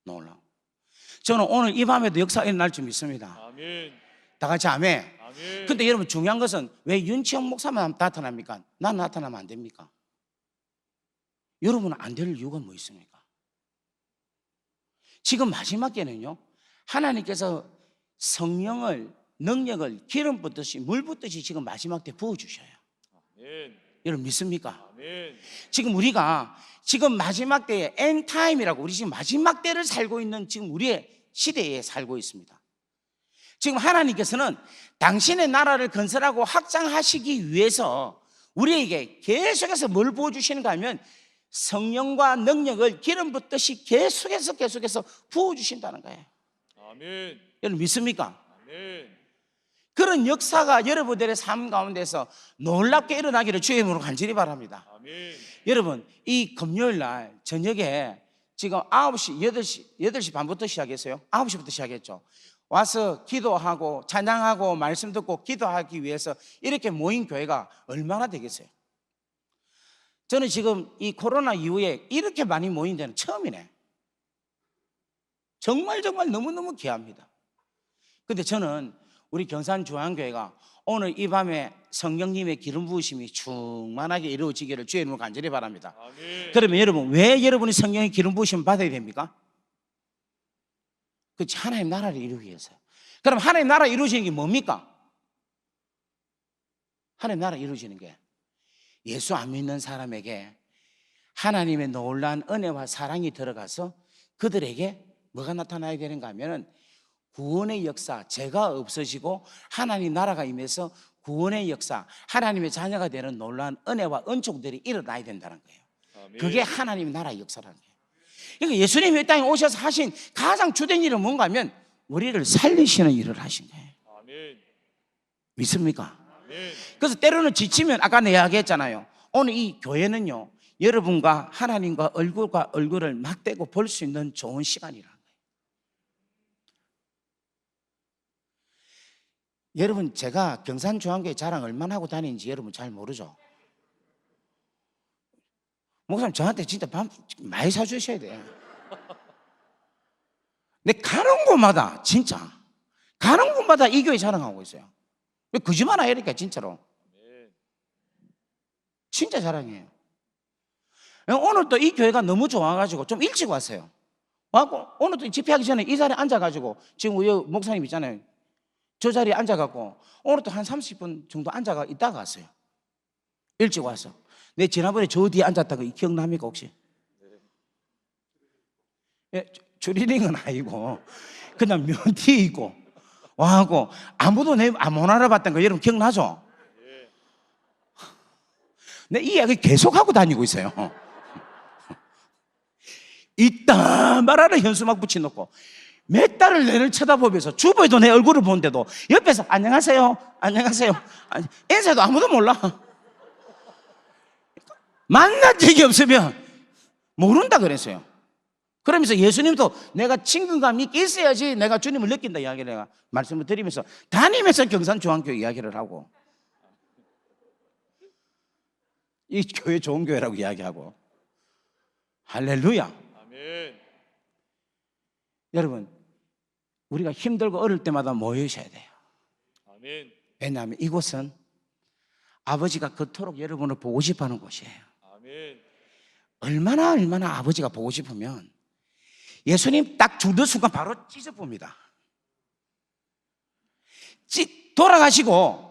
놀라운. 저는 오늘 이 밤에도 역사가 일어날 줄 믿습니다. 아멘. 다 같이 아멘. 아멘. 근데 여러분 중요한 것은 왜 윤치영 목사만 나타납니까? 난 나타나면 안 됩니까? 여러분은 안 될 이유가 뭐 있습니까? 지금 마지막 때는요 하나님께서 성령을 능력을 기름 붓듯이 물 붓듯이 지금 마지막 때 부어주셔요. 아멘. 여러분 믿습니까? 아멘. 지금 우리가 지금 마지막 때에 엔타임이라고 우리 지금 마지막 때를 살고 있는 지금 우리의 시대에 살고 있습니다. 지금 하나님께서는 당신의 나라를 건설하고 확장하시기 위해서 우리에게 계속해서 뭘 부어주시는가 하면 성령과 능력을 기름 붓듯이 계속해서 부어주신다는 거예요. 아멘. 여러분 믿습니까? 아멘. 그런 역사가 여러분들의 삶 가운데서 놀랍게 일어나기를 주의 이름으로 간절히 바랍니다. 아멘. 여러분 이 금요일 날 저녁에 지금 9시 8시 반부터 시작했어요. 9시부터 시작했죠. 와서 기도하고 찬양하고 말씀 듣고 기도하기 위해서 이렇게 모인 교회가 얼마나 되겠어요? 저는 지금 이 코로나 이후에 이렇게 많이 모인 데는 처음이네. 정말 너무너무 귀합니다. 근데 저는 우리 경산중앙교회가 오늘 이 밤에 성령님의 기름 부으심이 충만하게 이루어지기를 주의 이름으로 간절히 바랍니다. 아멘. 그러면 여러분 왜 여러분이 성령의 기름 부으심을 받아야 됩니까? 그렇지, 하나님 나라를 이루기 위해서요. 그럼 하나님 나라 이루어지는 게 뭡니까? 하나님 나라 이루어지는 게 예수 안 믿는 사람에게 하나님의 놀라운 은혜와 사랑이 들어가서 그들에게 뭐가 나타나야 되는가 하면은 구원의 역사, 죄가 없어지고 하나님 나라가 임해서 구원의 역사, 하나님의 자녀가 되는 놀라운 은혜와 은총들이 일어나야 된다는 거예요. 아멘. 그게 하나님의 나라의 역사라는 거예요. 그러니까 예수님이 이 땅에 오셔서 하신 가장 주된 일은 뭔가 하면 우리를 살리시는 일을 하신 거예요. 아멘. 믿습니까? 아멘. 그래서 때로는 지치면 아까 내가 이야기했잖아요. 오늘 이 교회는요 여러분과 하나님과 얼굴과 얼굴을 맞대고 볼 수 있는 좋은 시간이라는 거예요. 여러분 제가 경산중앙교회 자랑 얼마나 하고 다니는지 여러분 잘 모르죠? 목사님 저한테 진짜 밥 많이 사주셔야 돼. 근데 가는 곳마다 진짜 가는 곳마다 이 교회 자랑하고 있어요. 왜 거짓말 안 하니까 진짜로 진짜 자랑해요. 오늘 또 이 교회가 너무 좋아가지고 좀 일찍 왔어요. 와고 오늘 또 집회하기 전에 이 자리에 앉아가지고 지금 우리 목사님 있잖아요. 저 자리에 앉아갖고 오늘 또 한 30분 정도 앉아가 있다가 갔어요. 일찍 와서. 내 지난번에 저 뒤에 앉았다고 기억납니까 혹시? 예, 추리닝은 아니고 그냥 면 뒤에 있고 와하고 아무도 내 못 알아봤던 거 여러분 기억나죠? 내 이 이야기 계속 하고 다니고 있어요. 이따 말하는 현수막 붙여놓고 몇 달을 내를 쳐다보면서 주부에도 내 얼굴을 보는데도 옆에서 안녕하세요 안녕하세요 인사도 아무도 몰라. 만난 적이 없으면 모른다 그랬어요. 그러면서 예수님도 내가 친근감이 있어야지 내가 주님을 느낀다 이야기를 내가 말씀을 드리면서 다니면서 경산중앙교 이야기를 하고 이 교회 좋은 교회라고 이야기하고. 할렐루야. 아멘. 여러분 우리가 힘들고 어릴 때마다 모이셔야 돼요. 아멘. 왜냐하면 이곳은 아버지가 그토록 여러분을 보고 싶어하는 곳이에요. 아멘. 얼마나 아버지가 보고 싶으면 예수님 딱 죽는 순간 바로 찢어봅니다. 돌아가시고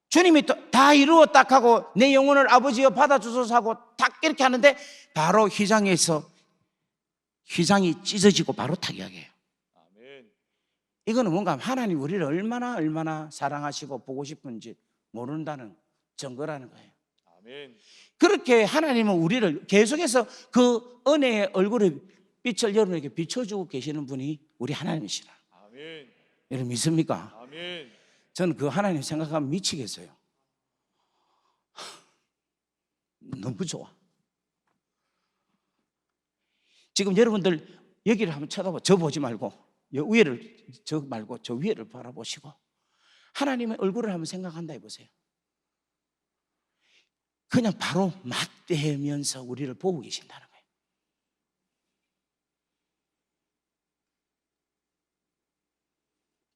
주님이 다 이루었다 하고 내 영혼을 아버지여 받아주소서 하고 딱 이렇게 하는데 바로 휘장에서 휘장이 찢어지고 바로 타격해요. 아멘. 이거는 뭔가 하나님 우리를 얼마나 사랑하시고 보고 싶은지 모른다는 증거라는 거예요. 아멘. 그렇게 하나님은 우리를 계속해서 그 은혜의 얼굴의 빛을 여러분에게 비춰주고 계시는 분이 우리 하나님이시라. 아멘. 여러분 믿습니까? 아멘. 저는 그 하나님 생각하면 미치겠어요. 너무 좋아. 지금 여러분들 여기를 한번 쳐다봐. 저 보지 말고 저 말고 저 위에를 바라보시고 하나님의 얼굴을 한번 생각한다 해보세요. 그냥 바로 맞대면서 우리를 보고 계신다는 거예요.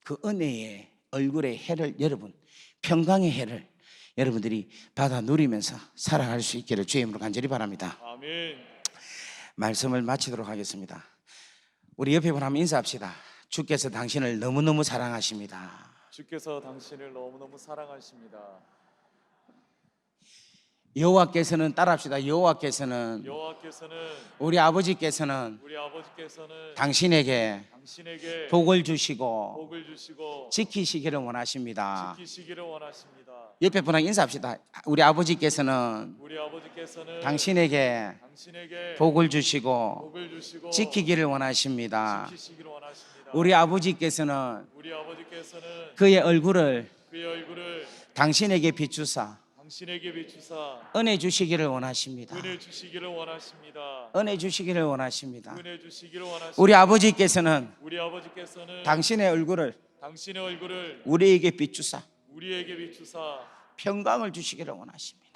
그 은혜의 얼굴의 해를 여러분 평강의 해를 여러분들이 받아 누리면서 살아갈 수 있기를 주의 이름으로 간절히 바랍니다. 아멘. 말씀을 마치도록 하겠습니다. 우리 옆에 분 한번 인사합시다. 주께서 당신을 너무너무 사랑하십니다. 주께서 당신을 너무너무 사랑하십니다. 여호와께서는 따라합시다. 여호와께서는 우리 아버지께서는 당신에게 복을 주시고 지키시기를 원하십니다. 옆에 분하고 인사합시다. 우리 아버지께서는 당신에게 복을 주시고 지키기를 원하십니다. 우리 아버지께서는 그의 얼굴을 당신에게 비추사 은혜 주시기를 원하십니다. 은혜 주시기를 원하십니다. 우리 아버지께서는 당신의 얼굴을 우리에게 비추사 평강을 주시기를 원하십니다.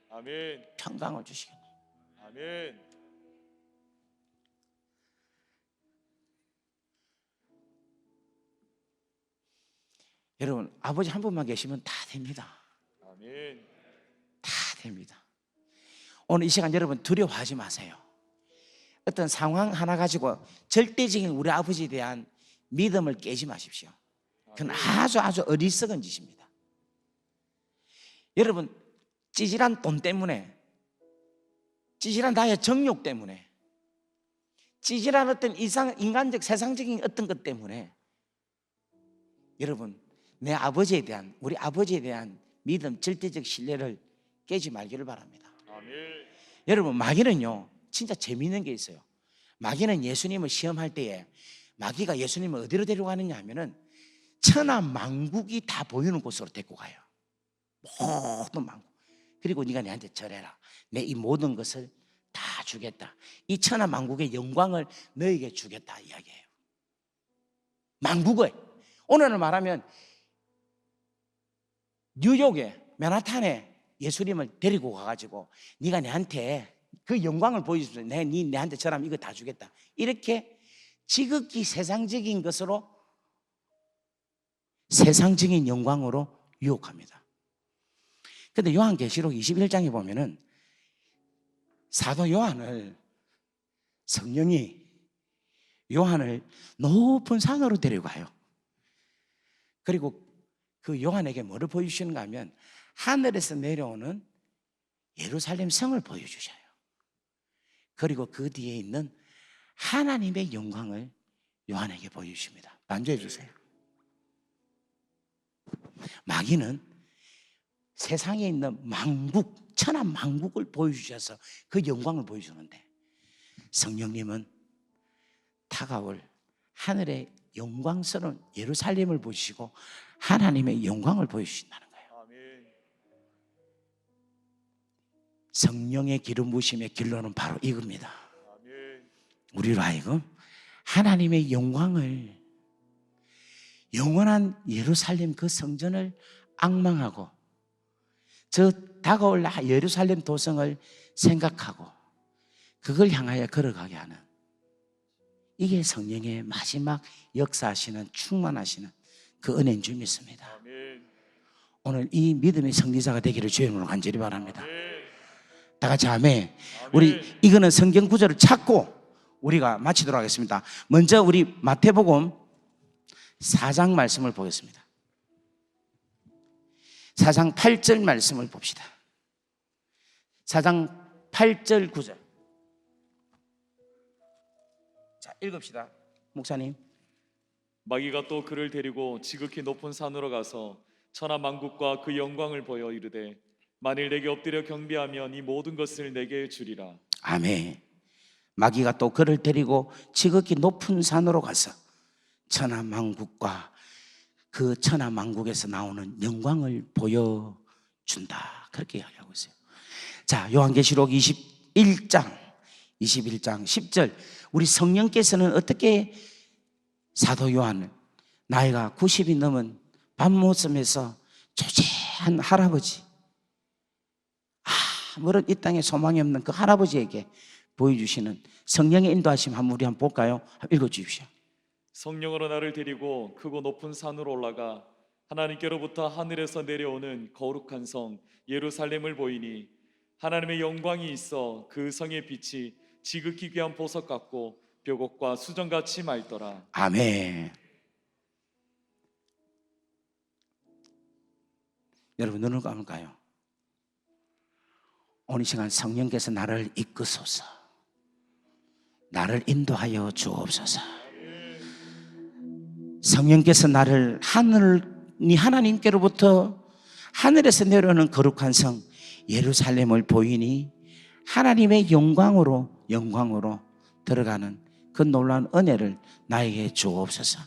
아멘. 평강을 주시기를. 아멘. 여러분 아버지 한 분만 계시면 다 됩니다. 아멘. 다 됩니다. 오늘 이 시간 여러분 두려워하지 마세요. 어떤 상황 하나 가지고 절대적인 우리 아버지에 대한 믿음을 깨지 마십시오. 그건 아주 어리석은 짓입니다. 여러분 찌질한 돈 때문에, 찌질한 나의 정욕 때문에, 찌질한 어떤 인간적 세상적인 어떤 것 때문에 여러분 내 아버지에 대한, 우리 아버지에 대한 믿음, 절대적 신뢰를 깨지 말기를 바랍니다. 아멘. 여러분 마귀는요 진짜 재미있는 게 있어요. 마귀는 예수님을 시험할 때에 마귀가 예수님을 어디로 데려가느냐 하면은 천하 만국이 다 보이는 곳으로 데리고 가요. 모든 만국. 그리고 네가 내한테 절해라. 내 이 모든 것을 다 주겠다. 이 천하 만국의 영광을 너에게 주겠다 이야기예요. 만국을. 오늘을 말하면 뉴욕에 맨하탄에 예수님을 데리고 가가지고 네가 내한테 그 영광을 보여주소. 내한테 절하면 이거 다 주겠다. 이렇게 지극히 세상적인 것으로, 세상적인 영광으로 유혹합니다. 그런데 요한계시록 21장에 보면은 사도 요한을, 성령이 요한을 높은 산으로 데려가요. 그리고 그 요한에게 뭐를 보여주시는가 하면 하늘에서 내려오는 예루살렘 성을 보여주셔요. 그리고 그 뒤에 있는 하나님의 영광을 요한에게 보여주십니다. 반주해 주세요. 마귀는 세상에 있는 만국, 천한 만국을 보여주셔서 그 영광을 보여주는데, 성령님은 다가올 하늘의 영광스러운 예루살렘을 보시고 하나님의 영광을 보여주신다는 거예요. 아멘. 성령의 기름 부으심의 길로는 바로 이겁니다. 아멘. 우리로 하여금 하나님의 영광을, 영원한 예루살렘 그 성전을 앙망하고 저 다가올 예루살렘 도성을 생각하고 그걸 향하여 걸어가게 하는, 이게 성령의 마지막 역사하시는, 충만하시는 그 은혜인 줄 믿습니다. 아멘. 오늘 이 믿음의 성리자가 되기를 주의 이름으로 간절히 바랍니다. 아멘. 다 같이 아멘. 우리 이거는 성경 구절을 찾고 우리가 마치도록 하겠습니다. 먼저 우리 마태복음 4장 말씀을 보겠습니다. 4장 8절 말씀을 봅시다. 4장 8절 9절. 자, 읽읍시다. 목사님. 마귀가 또 그를 데리고 지극히 높은 산으로 가서 천하 만국과 그 영광을 보여 이르되 만일 내게 엎드려 경배하면 이 모든 것을 내게 주리라. 아멘. 마귀가 또 그를 데리고 지극히 높은 산으로 가서 천하 만국과 그 천하 만국에서 나오는 영광을 보여준다, 그렇게 이야기하고 있어요. 자, 요한계시록 21장 10절. 우리 성령께서는 어떻게 사도 요한을, 나이가 90이 넘은 밤모섬에서 조재한 할아버지, 아무런 이 땅에 소망이 없는 그 할아버지에게 보여주시는 성령의 인도하심 한번 우리 한번 볼까요? 읽어주십시오. 성령으로 나를 데리고 크고 높은 산으로 올라가 하나님께로부터 하늘에서 내려오는 거룩한 성 예루살렘을 보이니 하나님의 영광이 있어 그 성의 빛이 지극히 귀한 보석 같고 벽옥과 수정같이 맑더라. 아멘. 여러분 눈을 감을까요? 오늘 시간 성령께서 나를 이끄소서, 나를 인도하여 주옵소서. 성령께서 나를 하나님께로부터 하늘에서 내려오는 거룩한 성 예루살렘을 보이니 하나님의 영광으로 들어가는 그 놀라운 은혜를 나에게 주옵소서.